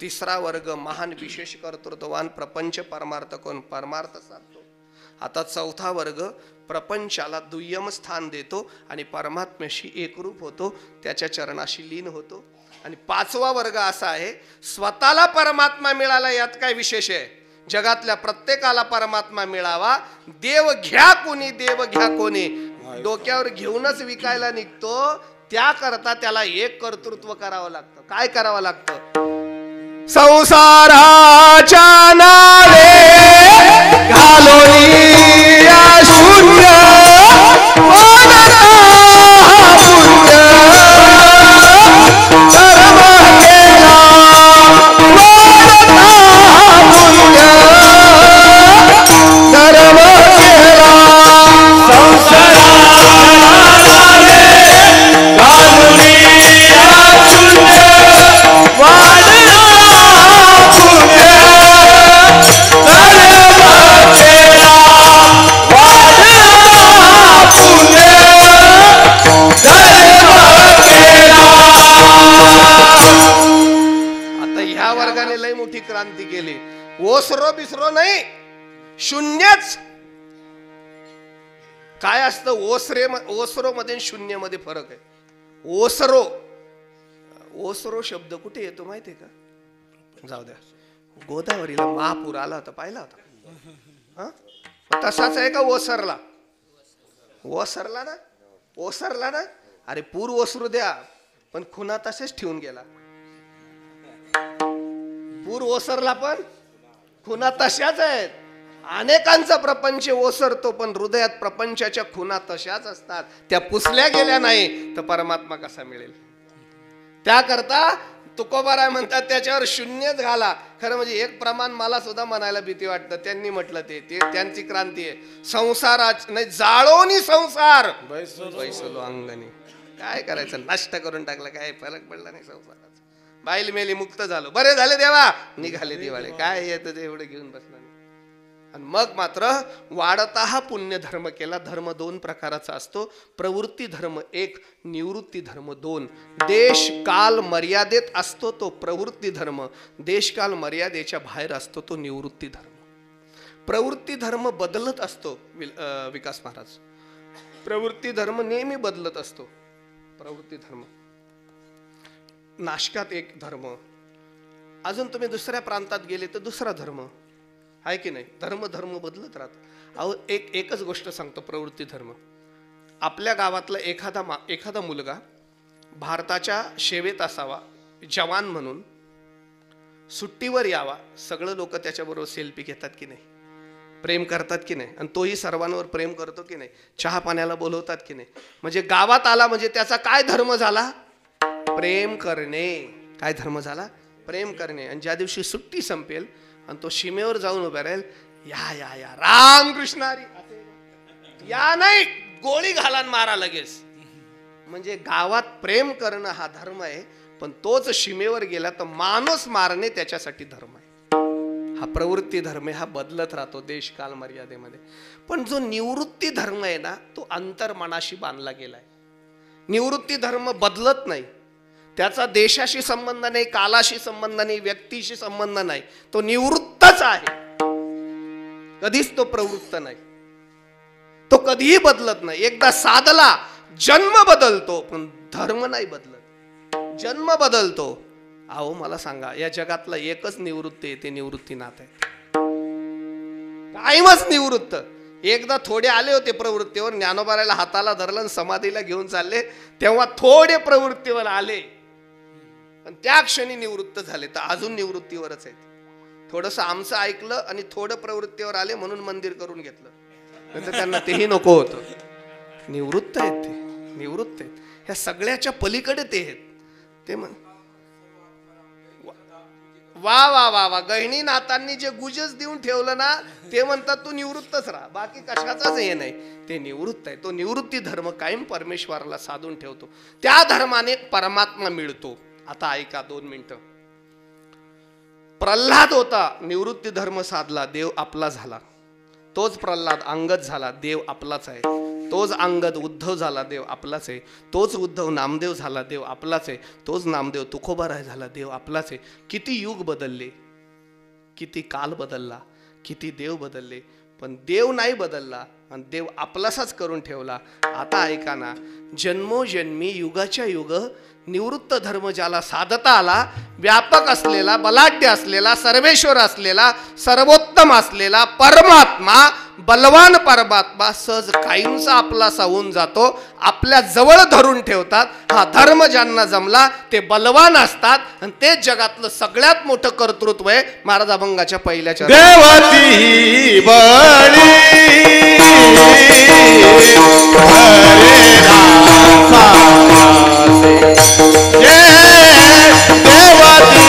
तिसरा वर्ग महान विशेष कर्तृत्ववान, प्रपंच परमार्थ करून परमार्थ साधतो. आता चौथा वर्ग प्रपंचाला दुय्यम स्थान देतो आणि परमात्म्याशी एकरूप होतो, त्याच्या चरणाशी लीन होतो. आणि पाचवा वर्ग असा आहे, स्वतःला परमात्मा मिळाला यात काय विशेष आहे, जगातल्या प्रत्येकाला परमात्मा मिळावा. देव घ्या कोणी, देव घ्या कोणी, डोक्यावर घेऊनच विकायला निघतो. त्याकरता त्याला एक कर्तृत्व करावं लागतं. काय करावं लागतं, संसाराच्या नावे घालोनी शून्य क्रांती केली. ओसरो बिसरो नाही, शून्यच. काय असतं ओसरो मध्ये शून्य मध्ये फरक आहे. ओसरो शब्द कुठे येतो माहितीये का? जाऊ द्या, गोदावरीला महापूर आला होता, पाहिला होता. तसाच आहे का ओसरला? ओसरला ना. अरे पूर ओसरू द्या, पण खुना तसेच ठेवून गेला. पूर ओसरला पण खुना तशाच आहेत. अनेकांचा प्रपंच ओसरतो, पण हृदयात प्रपंचाच्या खुना तशाच असतात. त्या पुसल्या गेल्या नाही तर परमात्मा कसा मिळेल? त्याकरता तुकोबाराय म्हणतात त्याच्यावर शून्यच घाला. खरं म्हणजे एक प्रमाण मला सुद्धा म्हणायला भीती वाटतं. त्यांनी म्हटलं ते त्यांची क्रांती आहे. संसाराच नाही, जाळोनी संसार बैसलो अंगणी. काय करायचं, नष्ट करून टाकलं, काय फरक पडला नाही संसाराचा. बाईल मेली, मुक्त झालो, बरे झाले देवा, निघाले दिवाळे. काय येतं ते एवढं घेऊन बसलं नाही. आणि मग मात्र वाढता हा पुण्य धर्म केला. धर्म दोन प्रकाराचा असतो. प्रवृत्ती धर्म एक, निवृत्ती धर्म दोन. देश काल मर्यादेत असतो तो प्रवृत्ती धर्म, देश काल मर्यादेच्या बाहेर असतो तो निवृत्ती धर्म. प्रवृत्ती धर्म बदलत असतो. विकास महाराज, प्रवृत्ती धर्म नेहमी बदलत असतो. प्रवृत्ती धर्म, नाशकात एक धर्म, अजून तुम्ही दुसऱ्या प्रांतात गेले तर दुसरा धर्म आहे की नाही. धर्म बदलत राहत. अहो एकच गोष्ट सांगतो. प्रवृत्ती धर्म, आपल्या गावातला एखादा मुलगा भारताच्या सेवेत असावा, जवान म्हणून सुट्टीवर यावा, सगळं लोक त्याच्याबरोबर सेल्फी घेतात की नाही, प्रेम करतात की नाही, आणि तोही सर्वांवर प्रेम करतो की नाही, चहा पाण्याला बोलवतात की नाही. म्हणजे गावात आला म्हणजे त्याचा काय धर्म झाला? प्रेम करणे. काय धर्म झाला? प्रेम करणे. आणि ज्या दिवशी सुट्टी संपेल आणि तो सीमेवर जाऊन उभा राहील, या रामकृष्ण हरी, या नाही, गोळी घालान मारा लगेच. म्हणजे गावात प्रेम करणं हा धर्म आहे, पण तोच सीमेवर गेला तर माणूस मारणे त्याच्यासाठी धर्म आहे. हा प्रवृत्ती धर्म आहे, हा बदलत राहतो देश काल मर्यादेमध्ये. पण जो निवृत्ती धर्म आहे ना, तो अंतर्मनाशी बांधला गेलाय. निवृत्ती धर्म बदलत नाही. त्याचा देशाशी संबंध नाही, कालाशी संबंध नाही, व्यक्तीशी संबंध नाही. तो निवृत्तच आहे, कधीच तो प्रवृत्त नाही. तो कधीही बदलत नाही. एकदा साधला, जन्म बदलतो, पण धर्म नाही बदलत. जन्म बदलतो. अहो मला सांगा, या जगातला एकच निवृत्ती आहे, ते निवृत्तीनाथ आहे. कायमच निवृत्त. एकदा थोडे आले होते प्रवृत्तीवर, ज्ञानोबारायला हाताला धरलं आणि समाधीला घेऊन चालले, तेव्हा थोडे प्रवृत्तीवर आले आणि त्या क्षणी निवृत्त झाले. तर अजून निवृत्तीवरच आहेत. थोडंसं आमचं ऐकलं आणि थोडं प्रवृत्तीवर आले म्हणून मंदिर करून घेतलं, नंतर त्यांना तेही नको होतं. निवृत्त आहेत ते, निवृत्त आहेत. ह्या सगळ्याच्या पलीकडे ते आहेत. ते म्हण वा वा वा वा, गहिनीनाथांनी जे गुजच देऊन ठेवलं ना, ते म्हणतात तू निवृत्तच राहा, बाकी कशाचाच हे नाही. ते निवृत्त आहे. तो निवृत्ती धर्म कायम परमेश्वराला साधून ठेवतो. त्या धर्माने परमात्मा मिळतो. आता ऐका 2 मिनिटं. प्रल्हाद होता, निवृत्ती धर्म साधला, देव आपला झाला. तोच प्रल्हाद अंगद झाला, देव आपलाच आहे. तोच अंगद उद्धव झाला, देव आपलाच आहे. तोच उद्धव नामदेव झाला, देव आपलाच आहे. तोच नामदेव तुकोबाराय झाला, देव आपलाच आहे. किती युग बदलले, किती काल बदलला, किती देव बदलले, पण देव नाही बदलला आणि देव आपलासाच करून ठेवला. आता ऐका ना, जन्मोजन्मी युगाच्या युग निवृत्त धर्म ज्याला साधता आला, व्यापक असलेला, बलाढ्य असलेला, सर्वेश्वर असलेला, सर्वोत्तम असलेला परमात्मा, बलवान परमात्मा सहज काहींचा आपलासा होऊन जातो. आपल्या जवळ धरून ठेवतात. हा धर्म ज्यांना जमला ते बलवान असतात आणि तेच जगातलं सगळ्यात मोठं कर्तृत्व आहे. महाराज अभंगाच्या पहिल्याच्या देवती बळी देवादी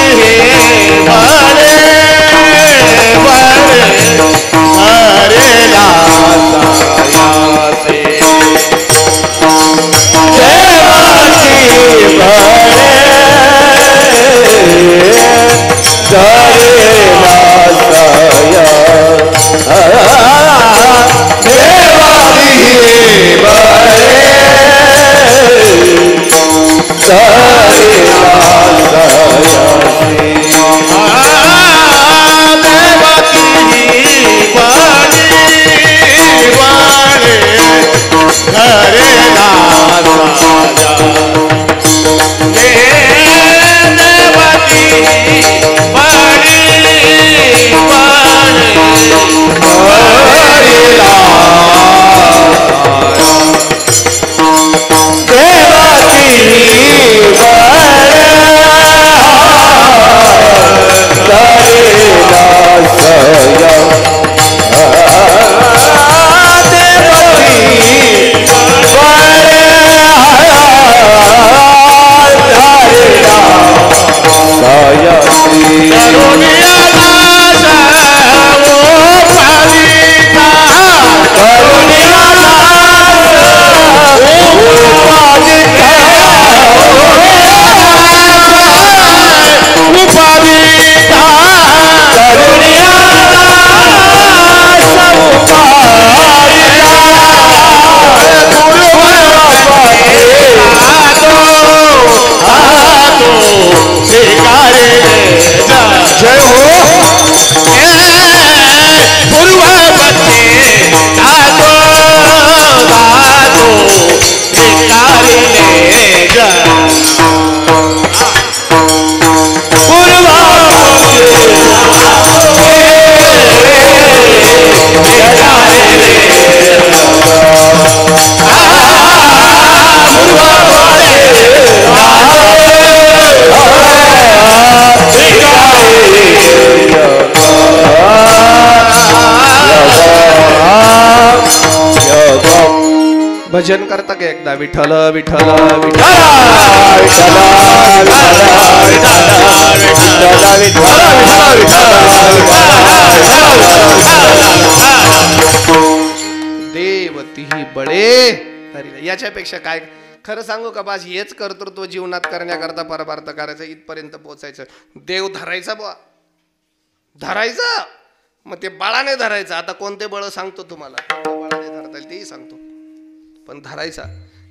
भजन करता का एकदा विठ्ठल विठ्ठल विठ्ठल देवती बळे याच्यापेक्षा काय खरं सांगू का बाज हेच कर्तृत्व जीवनात करण्याकरता परमार्थ करायचं इथपर्यंत पोहोचायचं देव धरायचा बुवा धरायचा मग ते बळाने धरायचं आता कोणते बळ सांगतो तुम्हाला बळाने धरता येईल तेही सांगतो पण धरायचा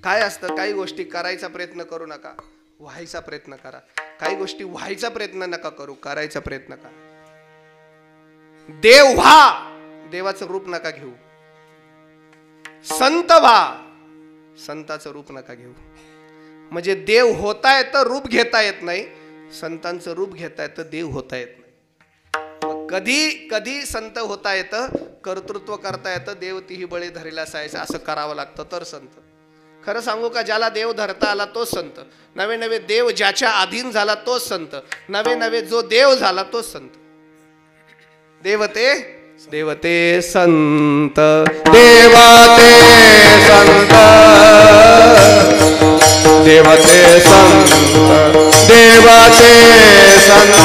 काय असतं काही गोष्टी करायचा प्रयत्न करू नका व्हायचा प्रयत्न करा काही गोष्टी व्हायचा प्रयत्न नका करू करायचा प्रयत्न करा देव व्हा देवाचं रूप नका घेऊ संत व्हा संताचं रूप नका घेऊ म्हणजे देव होता येतं रूप घेता येत नाही संतांचं रूप घेता येतं देव होता येत नाही कधी कधी संत होता येतं कर्तृत्व करता येतं देव तीही बळी धरीला सायचं असं करावं लागतं तर संत खरं सांगू का ज्याला देव धरता आला तोच संत नवे नवे देव ज्याच्या अधीन झाला तोच संत नवे नवे जो देव झाला तोच संत देवते देवते संत देवते संत देवते संत देवते संत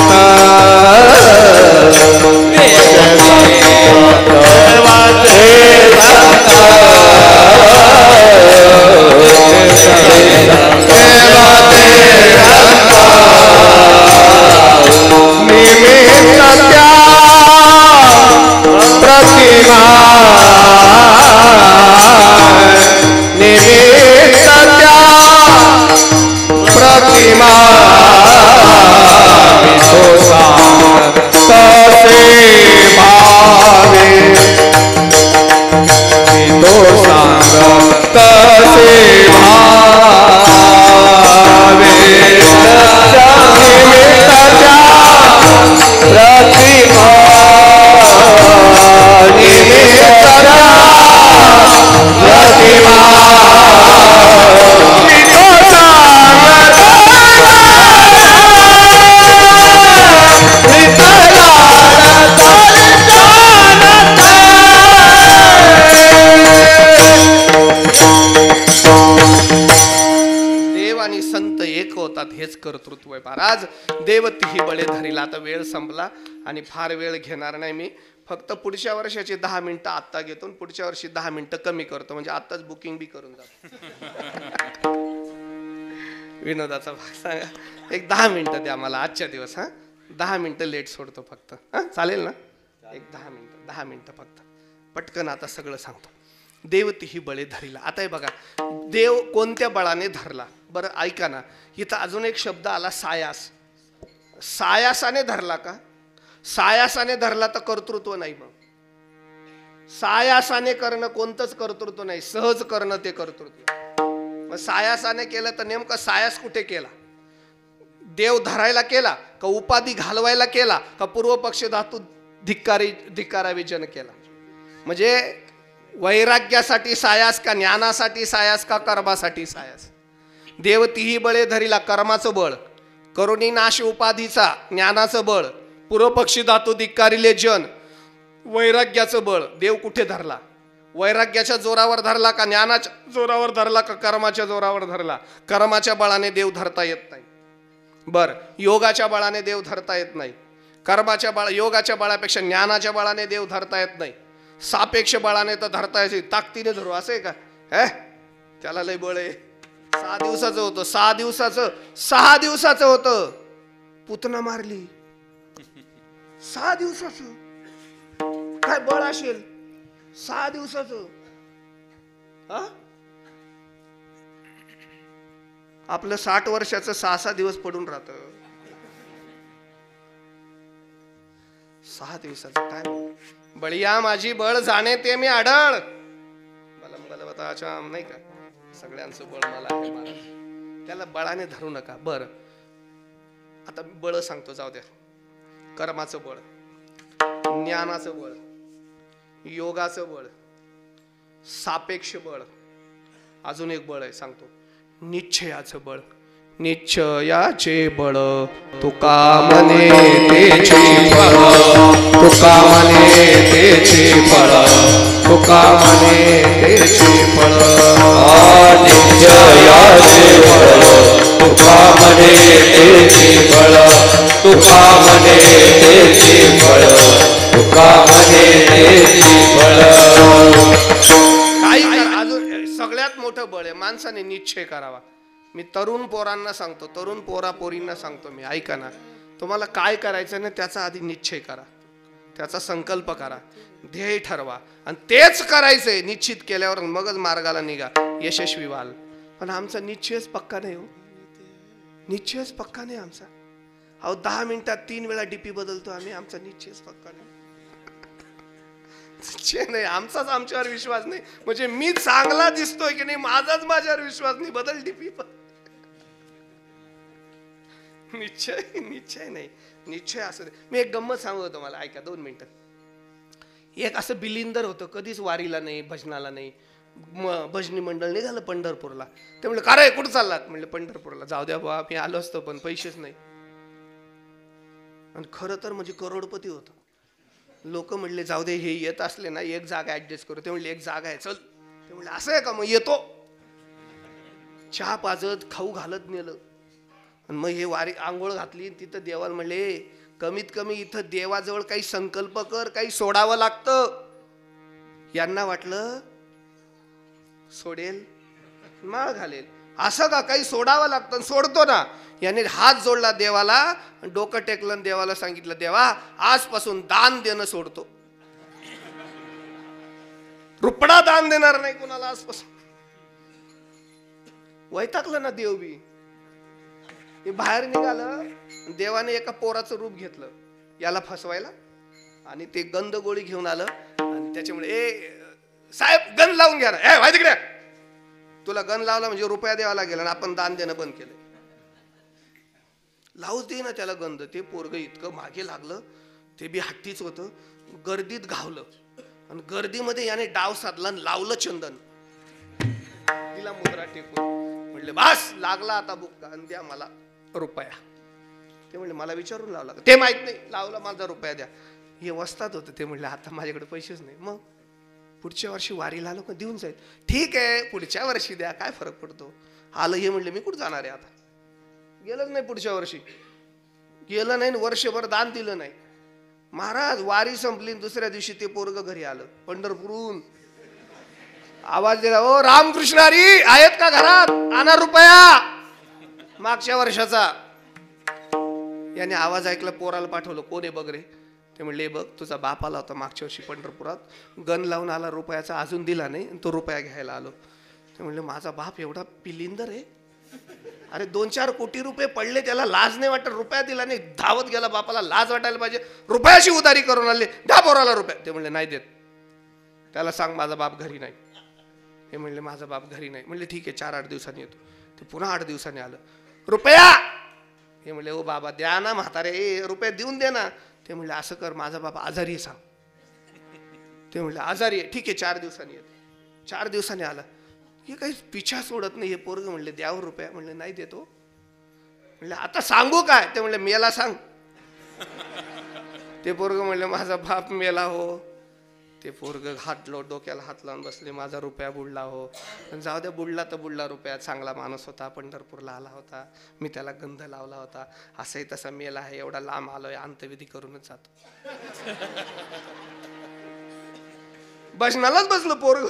हेच कर्तृत्व आहे महाराज देवतीही बळे धरीला आता वेळ संपला आणि फार वेळ घेणार नाही मी फक्त पुढच्या वर्षाची 10 मिनिटं आत्ता घेतो पुढच्या वर्षी 10 मिनिटं कमी करतो म्हणजे आत्ताच बुकिंग बी करून जातो विनोदाचा भाग सांगा एक 10 मिनिटं द्या मला आजच्या दिवस 10 मिनिटं लेट सोडतो फक्त चालेल ना एक 10 मिनिटं फक्त पटकन आता सगळं सांगतो देवतीही बळे धरीला आता हे बघा देव कोणत्या बळाने धरला बरं ऐका ना इथं अजून एक शब्द आला सायास सायासाने धरला का सायासाने धरला तर कर्तृत्व नाही मग सायासाने करणं कोणतंच कर्तृत्व नाही सहज करणं ते कर्तृत्व मग सायासाने केलं तर नेमकं सायास कुठे केला देव धरायला केला का उपाधी घालवायला केला का पूर्व पक्ष धातू धिक्काराविजन केला म्हणजे वैराग्यासाठी सायास का ज्ञानासाठी सायास का कर्मासाठी सायास देव तिही बळे धरिला, कर्माचं बळ. करुणी नाश उपाधीचा, ज्ञानाचं बळ. पूर्वपक्षी धातू धिक्कारिले जन, वैराग्याचं बळ. देव कुठे धरला? वैराग्याच्या जोरावर धरला का ज्ञानाच्या जोरावर धरला का कर्माच्या जोरावर धरला? कर्माच्या बळाने देव धरता येत नाही. बर, योगाच्या बळाने देव धरता येत नाही. योगाच्या बळापेक्षा ज्ञानाच्या बळाने देव धरता येत नाही. सापेक्ष बळाने तर धरता येते, ताकदीने धरू असं आहे का? त्याला लय बळ आहे. 6 दिवसाचं होतं, 6 दिवसाचं होतं. पुतना मारली. 6 दिवसाचं काय बळ असेल? 6 दिवसाचं. आपलं 60 वर्षाचं 6 दिवस पडून राहत. 6 दिवसाचं काय? बळिया माझी बळ जाणे ते मी आढळ. बलम नाही का? सगळ्यांचं बळ मला आहे महाराज. त्याला बळाने धरू नका. बर, आता बळ सांगतो, जाऊ द्या. कर्माचं बळ, ज्ञानाचं बळ, योगाचं बळ, सापेक्ष बळ. अजून एक बळ आहे, सांगतो. निश्चयाचं बळ. निश्चयाचे बळ तुका म्हणे तेचे बळ, तुका म्हणे तेचे बळ, तुका म्हणे तेचे बळ. निश्चयाचे बळ तुका म्हणे तेचे बळ, तुका म्हणे तेचे बळ, तुका म्हणे तेचे बळ. काही अजून सगळ्यात मोठं बळ आहे, माणसाने निश्चय करावा. मी तरुण पोरांना सांगतो, तरुण पोरींना सांगतो मी, ऐका ना. तुम्हाला काय करायचं ना त्याचा आधी निश्चय करा, त्याचा संकल्प करा, ध्येय ठरवा आणि तेच करायचंय. निश्चित केल्यावर मगच मार्गाला निघा, यशस्वी व्हाल. पण आमचा निश्चयच पक्का नाही हो. निश्चयच पक्का नाही आमचा. 10 मिनिटात 3 वेळा डीपी बदलतो आम्ही. आमचा निश्चयच पक्का नाही. निश्चय नाही आमचाच, आमच्यावर विश्वास नाही. म्हणजे मी चांगला दिसतोय की नाही, माझाच माझ्यावर विश्वास नाही. बदल डीपी. निश्चय नाही. निश्चय असं. मी एक गंमत सांगू तुम्हाला, ऐका 2 मिनिटं. एक असं बिलिंदर होतं, कधीच वारीला नाही, भजनाला नाही. भजनी मंडळ निघालं पंढरपूरला. ते म्हणलं, का रे कुठं चाललात? म्हणलं पंढरपूरला. जाऊ द्या बा, मी आलो असतो पण पैसेच नाही. आणि खरं तर म्हणजे करोडपती होतं. लोक म्हणले जाऊ दे, हे येत असले ना एक जागा ऍडजस्ट करू. ते म्हणले एक जागा आहे, चल. ते म्हणले असं आहे का? मग येतो. चहा पाजत, खाऊ घालत नेलं. आणि मग हे वारी आंघोळ घातली. तिथं देवाला म्हणले, कमीत कमी इथं देवाजवळ काही संकल्प कर, काही सोडावं लागतं. यांना वाटलं सोडेल, माळ घालेल. असं का? काही सोडावं लागतं. सोडतो ना. याने हात जोडला देवाला, डोकं टेकलं, देवाला सांगितलं, देवा आजपासून दान देणं सोडतो. रुपडा दान देणार नाही कुणाला आजपासून. वैतागलं ना देव बी. हे बाहेर निघालं. देवाने एका पोराचं रूप घेतलं याला फसवायला, आणि ते गंध गोळी घेऊन आलं. आणि त्याच्यामुळे, ए साहेब गन लावून घ्या ना. ए व्हाय तिकडे, तुला गन लावला म्हणजे रुपया द्यावा लागेल. आणि आपण दान देणं बंद केलं. लावूच दे ना त्याला गंध. ते पोरग इतकं मागे लागलं, ते बी हट्टीच होतं. गर्दीत घावलं. आणि गर्दीमध्ये याने डाव साधला, लावलं चंदन, तिला मुद्रा टेकून. म्हणले बस लागला आता बुक्का, आणि द्या मला रुपया. ते म्हणले मला विचारून लावला का? ते माहित नाही. लावला, माझा रुपया द्या. हे वस्तात होतं. ते म्हणले आता माझ्याकडे पैसेच नाही. मग पुढच्या वर्षी वारीला आलो का देऊन जाईल. ठीक आहे, पुढच्या वर्षी द्या, काय फरक पडतो. आलं. हे म्हणले मी कुठं जाणार आहे आता. गेलंच नाही. पुढच्या वर्षी गेलं नाही. वर्षभर दान दिलं नाही. महाराज वारी संपली. दुसऱ्या दिवशी ते पोरग घरी आलं पंढरपूरहून. आवाज दिला, ओ रामकृष्ण हरी आहेत का घरात? आणा रुपया मागच्या वर्षाचा. याने आवाज ऐकला, पोराला पाठवलं, कोण आहे बघ रे. ते म्हणले बघ तुझा बाप आला होता मागच्या वर्षी पंढरपुरात, गन लावून आला, रुपयाचा अजून दिला नाही, तो रुपया घ्यायला आलो. ते म्हणले माझा बाप एवढा पिलिंदर आहे. अरे 2-4 कोटी रुपये पडले, त्याला लाज नाही वाटत, रुपया दिला नाही, धावत गेला. बापाला लाज वाटायला पाहिजे. रुपयाशी उधारी करून आले, द्या पोराला रुपया. ते म्हणले नाही देत. त्याला सांग माझा बाप घरी नाही. हे म्हणले माझा बाप घरी नाही. म्हणले ठीक आहे 4-8 दिवसांनी येतो. ते पुन्हा 8 दिवसांनी आलं, रुपया. हे म्हणले ओ बाबा द्या ना म्हातारे, रुपया देऊन दे ना. ते म्हणले असं कर, माझा बाबा आजारी आहे सांग. ते म्हणले आजारी आहे, ठीक आहे 4 दिवसांनी येतो. 4 दिवसांनी आला. हे काही पिछा सोडत नाही हे पोरग. म्हणले द्यावर रुपया. म्हणले नाही देतो. म्हणले आता सांगू काय? ते म्हणले मेला सांग. ते पोरग म्हणले माझा बाप मेला हो. ते पोरग डोक्याला हात लावून बसले. माझा रुपया बुडला हो. जाऊ द्या, बुडला तर बुडला रुपया. चांगला माणूस होता, पंढरपूरला आला होता, मी त्याला गंध लावला होता. असंही तसा मेला आहे, एवढा लांब आलोय, अंत्यविधी करूनच जातो. भजनालाच बसलं पोरग.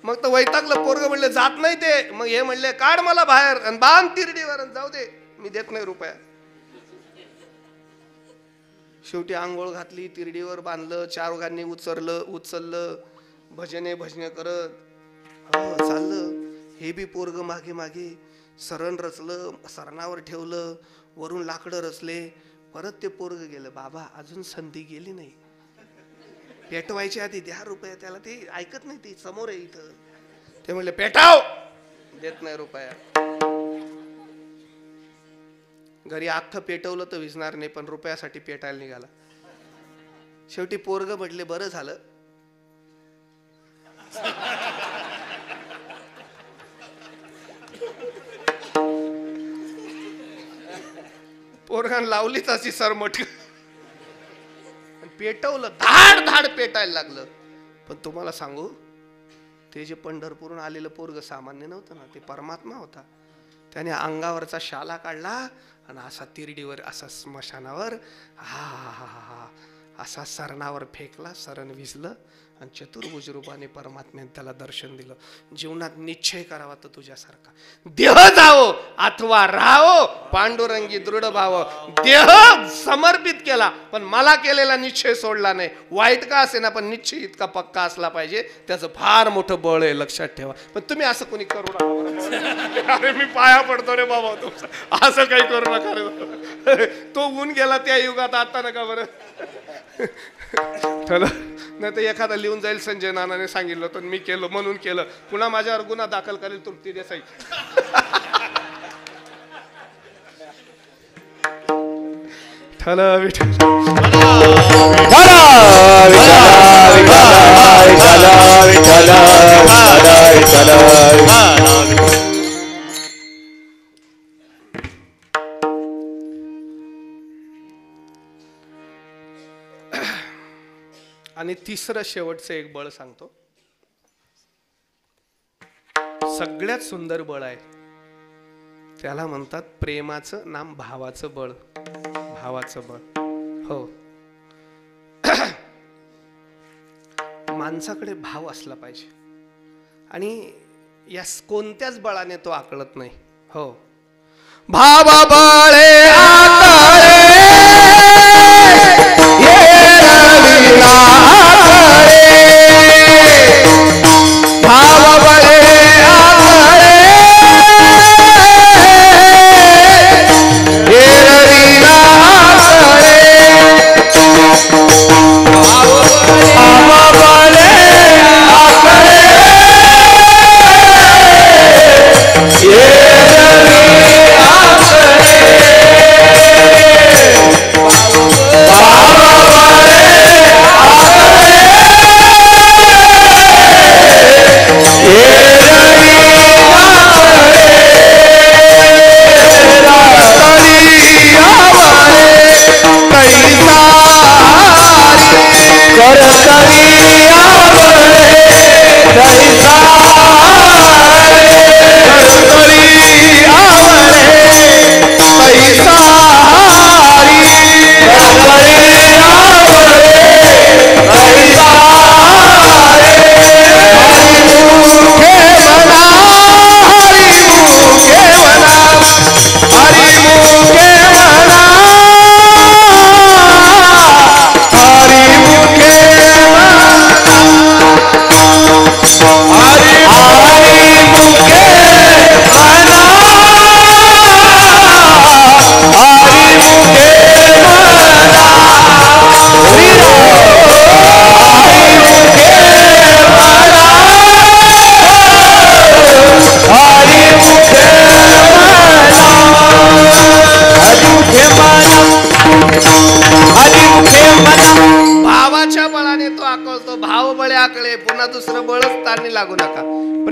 मग तर वैतागलं पोरग. म्हणले जात नाही ते. मग हे म्हणले काढ मला बाहेर आणि बांध तिरडीवर. जाऊ दे, मी देत नाही रुपया. शेवटी आंघोळ घातली, तिरडीवर बांधलं, 4 ओघांनी उचललं, भजने करत चाललं. हे बी पोरग मागे मागे. सरण रचलं, सरणावर ठेवलं, वरून लाकडं रचले. परत ते पोरग गेलं. बाबा अजून संधी गेली नाही, पेटवायच्या आधी द्या रुपया. त्याला ते ऐकत नाही, ती समोर आहे इथं. ते म्हणले पेटाव. देत नाही रुपया. घरी अख्खं पेटवलं तर विझणार नाही, पण रुपयासाठी पेटायला निघाला. शेवटी पोरग म्हटले बरं झालं. पोरगान लावलीच अशी सरमट. पेटवलं, धाड धाड पेटायला लागलं. पण तुम्हाला सांगू, ते जे पंढरपूरून आलेलं पोरग सामान्य नव्हतं ना, ते परमात्मा होता. त्याने अंगावरचा शाला काढला आणि असा तिरडीवर, असा स्मशानावर, हा असा सरणावर फेकला. सरण विजलं आणि चतुर्भुज रूपाने परमात्म्याने त्याला दर्शन दिलं. जीवनात निश्चय करावा तर तुझ्यासारखा. देह जावो अथवा राहो, पांडुरंगी दृढ भाव. देह समर्पित केला, पण मला केलेला निश्चय सोडला नाही. वाईट का असे ना, पण निश्चय इतका पक्का असला पाहिजे. त्याचं फार मोठं बळ आहे, लक्षात ठेवा. पण तुम्ही असं कोणी करू नका. अरे मी पाया पडतो रे बाबा तुमचं, असं काही करू नका रे. तो ऊन गेला त्या युगात, आता नका बरं. नाही तर एखादा लिहून जाईल संजय नानाने सांगितलं तर मी केलं म्हणून केलं. पुन्हा माझ्यावर गुन्हा दाखल करेल तृप्ती देसाई. आणि तिसरं शेवटचं एक बळ सांगतो. सगळ्यात सुंदर बळ आहे, त्याला म्हणतात प्रेमाचं नाम भावाचं बळ. भावाचं बळ. हो, माणसाकडे भाव असला पाहिजे. आणि या कोणत्याच बळाने तो आकळत नाही. हो, भाव बळे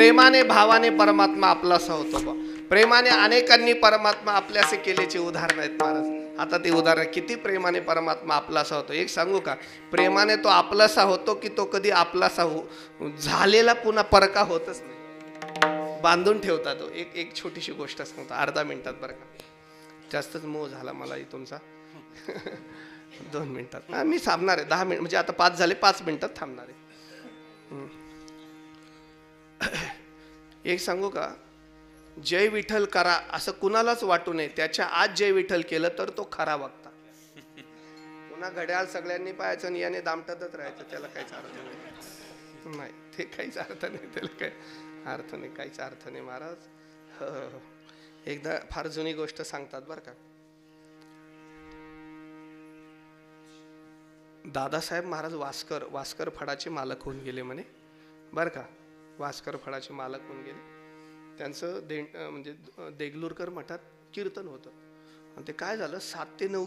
प्रेमाने भावाने परमात्मा आपलासा होतो बा. प्रेमाने अनेकांनी परमात्मा आपल्यासे केल्याचे उदाहरण आहेत महाराज. आता ते उदाहरण, किती प्रेमाने परमात्मा आपलासा होतो. एक सांगू का, प्रेमाने तो आपलासा होतो की तो कधी आपलासा झालेला पुन्हा परका होतच नाही, बांधून ठेवता तो. एक छोटीशी गोष्ट सांगतो, अर्धा मिनिटात बरं का, जास्तच मोह झाला मला तुमचा. 2 मिनिटात मी थांबणार आहे. 10 मिनिट म्हणजे आता 5 झाले, 5 मिनिटात थांबणार आहे. एक सांगू का, जय विठ्ठल करा असं कुणालाच वाटू नये. त्याच्या आज जय विठ्ठल केलं तर तो खरा वक्ता. पुन्हा घड्याळ सगळ्यांनी पाहायचं आणि याने दामटतच राहायचं, त्याला काहीच अर्थ नाही. ते काहीच अर्थ नाही, त्याला काही अर्थ नाही, काहीच अर्थ नाही महाराज. एकदा फार जुनी गोष्ट सांगतात बरं का. दादासाहेब महाराज वास्कर फडाचे मालक होऊन गेले म्हणे बरं का. वास्कर फडाचे मालक होऊन गेले. त्यांचं म्हणजे देगलूरकर मठात कीर्तन होतं आणि ते काय झालं, 7 ते 9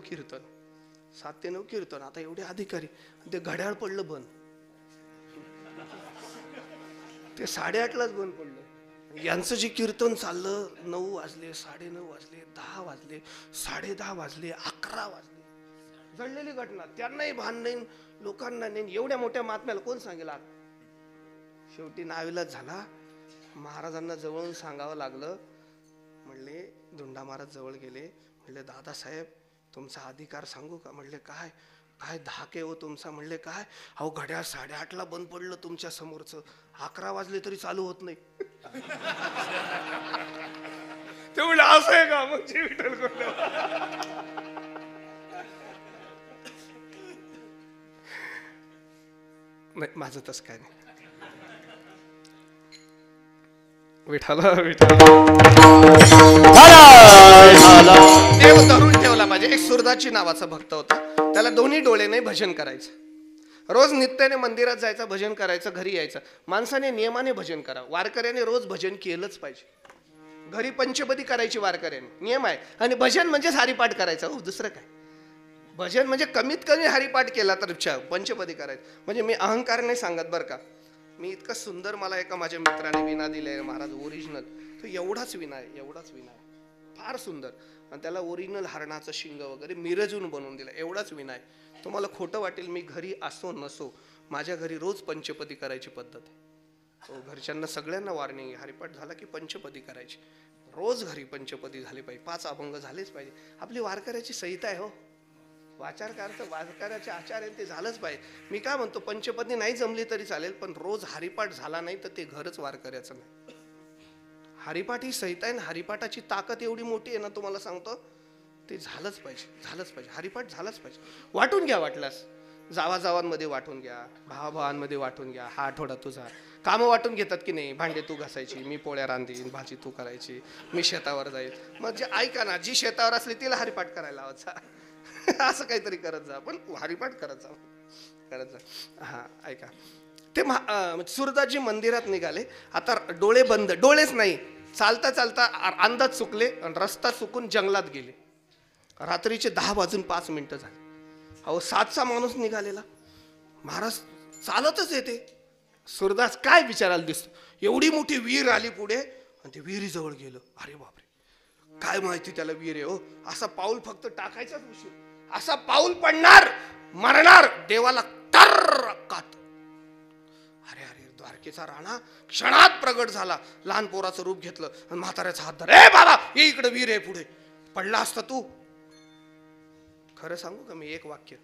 कीर्तन. आता एवढे अधिकारी, ते घड्याळ पडलं बंद. ते 8:30लाच बंद पडलं. यांचं जे कीर्तन चाललं, 9 वाजले, 9:30 वाजले, 10 वाजले, 10:30 वाजले, 11 वाजले. घडलेली घटना, त्यांनाही भान नाही, लोकांना नाही. एवढ्या मोठ्या महात्म्याला कोण सांगेल. शेवटी नाविलाज झाला. महाराजांना जवळून सांगावं लागलं. म्हणले, धुंडा महाराज जवळ गेले. म्हणले, दादासाहेब तुमचा अधिकार सांगू का. म्हणले, काय काय धाक आहे हो तुमचा. म्हणले, काय. अहो घड्याळ 8:30ला बंद पडलं तुमच्या समोरचं, 11 वाजले तरी चालू होत नाही. ते म्हणलं, असं आहे का. मग जे विठ्ठल नाही, माझं तसं काय नाही. विठाला देव धरून ठेवला पाहिजे. एक सुरदाची नावाचा भक्त होता. त्याला दोन्ही डोळ्याने भजन करायचं. रोज नित्याने मंदिरात जायचं, भजन करायचं, घरी यायचं. माणसाने नियमाने भजन करा. वारकऱ्याने रोज भजन केलंच पाहिजे. घरी पंचपदी करायची वारकऱ्याने, नियम आहे. आणि भजन म्हणजे हरिपाठ करायचा, हो दुसरं काय. भजन म्हणजे कमीत कमी हरिपाठ केला तर पंचपदी करायचं. म्हणजे मी अहंकार नाही सांगत बरं का. मी इतकं सुंदर, मला एका माझ्या मित्राने विणा दिले महाराज, ओरिजिनल. तो एवढाच विणा आहे, फार सुंदर. आणि त्याला ओरिजिनल हरणाचं शिंग वगैरे मिरजून बनवून दिलं, एवढाच विणा आहे. तुम्हाला खोटं वाटेल, मी घरी असो नसो, माझ्या घरी रोज पंचपदी करायची पद्धत आहे. घरच्यांना सगळ्यांना वॉर्निंग आहे, हरिपाठ झाला की पंचपदी करायची. रोज घरी पंचपदी झाली पाहिजे, 5 अभंग झालेच पाहिजे. आपली वारकऱ्याची संहिता आहे हो. वारकऱ्याचे आचार आहे, ते झालंच पाहिजे. मी काय म्हणतो, पंचपदी नाही जमली तरी चालेल, पण रोज हरिपाठ झाला नाही तर ते घरच वारकऱ्याचं नाही. हरिपाठ ही संहिता आहे. हरिपाठाची ताकद एवढी मोठी आहे ना, तुम्हाला सांगतो, ते झालंच पाहिजे. हरिपाठ झालंच पाहिजे. वाटून घ्या, वाटल्यास जावांमध्ये वाटून घ्या, भावाभावांमध्ये वाटून घ्या. हा आठवडा तुझा. कामं वाटून घेतात की नाही. भांडे तू घासायची, मी पोळ्या रांधीन, भाजी तू करायची, मी शेतावर जाईल. मग जे ऐका ना, जी शेतावर असली तिला हरिपाठ करायला लावायचा. असं काहीतरी करत जा, पण हरिपाठ करत जा. हा ऐका, ते सुरदाजी मंदिरात निघाले. आता डोळे बंद, डोळेच नाही, चालता चालता अंदाज चुकले आणि रस्ता चुकून जंगलात गेले. रात्रीचे 10:05 झाले. अहो 7चा माणूस निघालेला. महाराज चालतच येते. सुरदास काय विचारायला दिसतो. एवढी मोठी विहीर आली पुढे आणि ते विहिरीजवळ गेलं. अरे बापरे, काय माहिती त्याला विहीर आहे हो. असा पाऊल फक्त टाकायचाच उशीर, असा पाऊल पडणार, मरणार, देवाला टर कात. अरे अरे, द्वारकेचा राणा क्षणात प्रगट झाला. लहान पोराचं रूप घेतलं आणि म्हाताऱ्याचा हात धर. ए बाबा, ये इकडे, विहीर आहे पुढे. पडला असता तू. खरं सांगू का मी, एक वाक्य,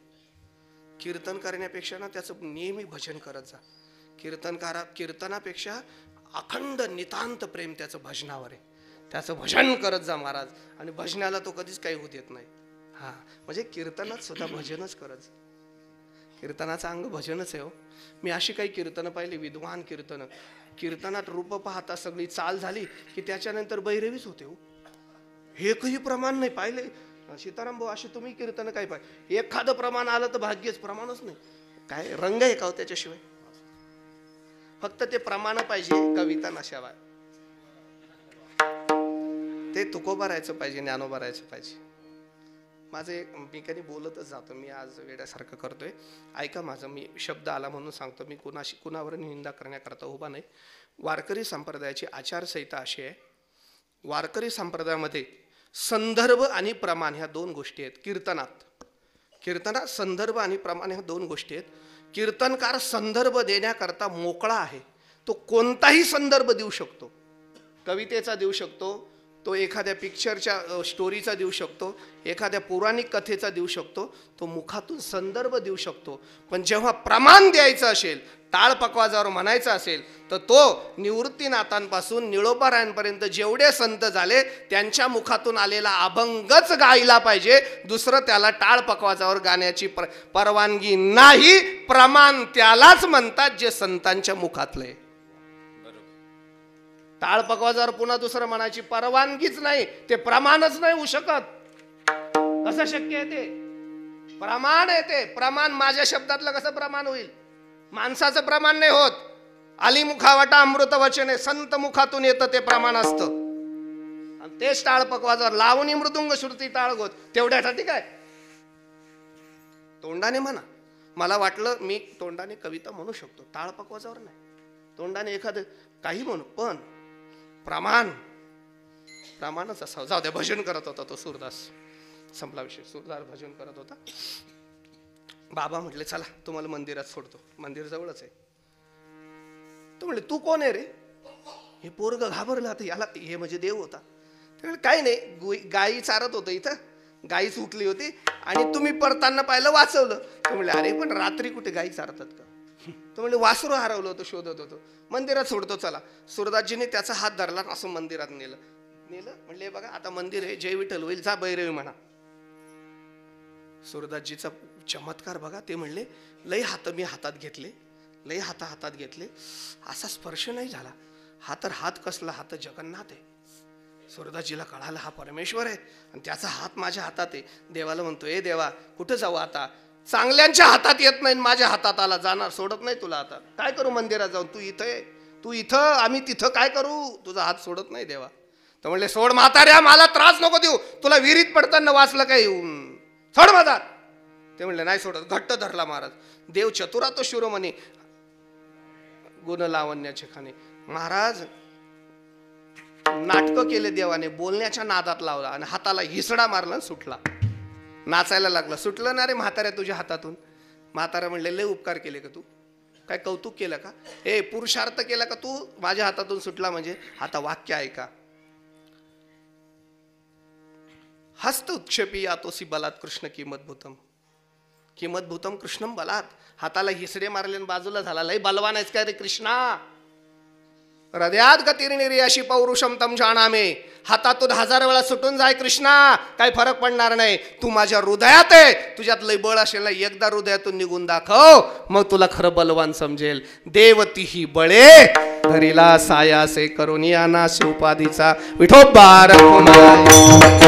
कीर्तन करण्यापेक्षा ना त्याचं नेहमी भजन करत जा. कीर्तनापेक्षा अखंड नितांत प्रेम त्याचं भजनावर आहे. त्याचं भजन करत जा महाराज. आणि भजनाला तो कधीच काही होत येत नाही. हा म्हणजे कीर्तनात सुद्धा भजनच करत जा. कीर्तनाचं अंग भजनच आहे हो. मी अशी काही कीर्तनं पाहिली, विद्वान कीर्तनं. कीर्तनात रूप पाहता सगळी चाल झाली की त्याच्यानंतर बैरवीच होते हो. हे काही प्रमाण नाही पाहिले. सीताराम भाऊ, अशी तुम्ही कीर्तन काय पाहिजे. एखादं प्रमाण आलं तर भाग्यच, प्रमाणच नाही. काय रंग आहे का हो त्याच्याशिवाय. फक्त ते प्रमाण पाहिजे, कविता नसावा. ते तुकोबा राहायचं पाहिजे, ज्ञानोबा राहायचं पाहिजे. माझे मी कधी बोलतच जातो. मी आज वेड्यासारखं करतोय. ऐका माझं, मी शब्द आला म्हणून सांगतो. मी कुणावर निंदा करण्याकरता उभा नाही. वारकरी संप्रदायाची आचारसंहिता अशी आहे, वारकरी संप्रदायामध्ये संदर्भ आणि प्रमाण ह्या दोन गोष्टी आहेत. कीर्तनात संदर्भ आणि प्रमाण ह्या दोन गोष्टी आहेत. कीर्तनकार संदर्भ देण्याकरता मोकळा आहे. तो कोणताही संदर्भ देऊ शकतो. कवितेचा देऊ शकतो, तो एखाद्या पिक्चरच्या स्टोरीचा देऊ शकतो, एखाद्या पौराणिक कथेचा देऊ शकतो, तो मुखातून संदर्भ देऊ शकतो. पण जेव्हा प्रमाण द्यायचं असेल, टाळ पकवाजावर म्हणायचं असेल, तर तो निवृत्तीनाथांपासून निळोबारायांपर्यंत जेवढे संत झाले त्यांच्या मुखातून आलेला अभंगच गायला पाहिजे. दुसरं त्याला टाळ पकवाजावर गाण्याची परवानगी नाही. प्रमाण त्यालाच म्हणतात जे संतांच्या मुखातले. टाळ पकवाजावर पुन्हा दुसरं म्हणायची परवानगीच नाही, ते प्रमाणच नाही होऊ शकत. कसं शक्य आहे ते? प्रमाण आहे ते. प्रमाण माझ्या शब्दातलं कसं प्रमाण होईल? माणसाचं प्रमाण नाही होत. आली मुखावटा अमृत वचने, संत मुखातून येतं ते प्रमाण असतं. आणि तेच टाळ पकवाजावर लावणी मृदुंग श्रुती टाळगोत तेवढ्यासाठी काय तोंडाने म्हणा. मला वाटलं मी तोंडाने कविता म्हणू शकतो, टाळ पकवाजावर नाही. तोंडाने एखादं काही म्हणू, पण प्रमाणच असावं. जाऊ द्या. भजन करत होता तो सूरदास, संपला विषय. सूरदास भजन करत होता. बाबा म्हटले चला तुम्हाला मंदिरात सोडतो, मंदिर जवळच आहे. तो म्हणले तू कोण आहे रे? हे पोरग घाबरलं. आता याला हे म्हणजे देव होता. ते म्हणले काही नाही, गायी चारत होतं इथं, गायी सुटली होती आणि तुम्ही परताना पाहिलं वाचवलं. तो म्हणले अरे पण रात्री कुठे गायी चारतात का? तो म्हणजे वासरू हरवलं होतं, शोधत होतो, मंदिरात सोडतो चला. सूरदासजीने त्याचा हात धरला, असं मंदिरात नेलं. म्हणले बघा आता मंदिर आहे, जय विठ्ठल होईल, जा बैरवी म्हणा. सूरदासजीचा चमत्कार बघा. ते म्हणले लय हात मी हातात घेतले, लय हातात घेतले, असा स्पर्श नाही झाला. हा तर हात कसला? हात जगन्नाथ आहे. सूरदासजीला कळालं हा परमेश्वर आहे आणि त्याचा हात माझ्या हातात आहे. देवाला म्हणतो ए देवा कुठं जाऊ आता? चांगल्यांच्या हातात येत नाही, माझ्या हातात आला, जाणार सोडत नाही तुला. आता काय करू मंदिरात जाऊन? तू इथं आम्ही तिथं काय करू? तुझा हात सोडत नाही देवा. तर म्हणले सोड म्हाताऱ्या, मला त्रास नको देऊ, तुला विहिरीत पडताना वाचलं काय येऊन, सोड माझा. ते म्हणले नाही सोडत. घट्ट धरला महाराज. देव चतुरा तो शिरोमणी, गुण लावण्याचे खाणे. महाराज नाटकं केले देवाने, बोलण्याच्या नादात लावला आणि हाताला हिसडा मारला, सुटला. नाचायला लागला. सुटलं ना रे म्हाताऱ्या तुझ्या हातातून. म्हातारा म्हणले लय उपकार केले का तू? काय कौतुक केलं का? हे पुरुषार्थ केला का तू? माझ्या हातातून सुटला म्हणजे. आता वाक्य ऐका. हस्त उत्क्षेपी यातोसी बलात् कृष्ण किमद्भुतम, किमद्भुतम कृष्णम बलात्. हाताला हिसडे मारले बाजूला झाला. लय बलवान आहेस काय रे कृष्णा? हृदयात गतिर्निरी अशी पौरुषम तम जाणामे. हातातून 1000 वेळा सुटून जाय कृष्णा, काही फरक पडणार नाही. तू माझ्या हृदयात आहे. तुझ्यात लय बळ असेल ना, एकदा हृदयातून निघून दाखव, मग तुला खरं बलवान समजेल. देवती ही बळे धरिला सायासे करून या नाश उपाधीचा विठोबा रखुमाई.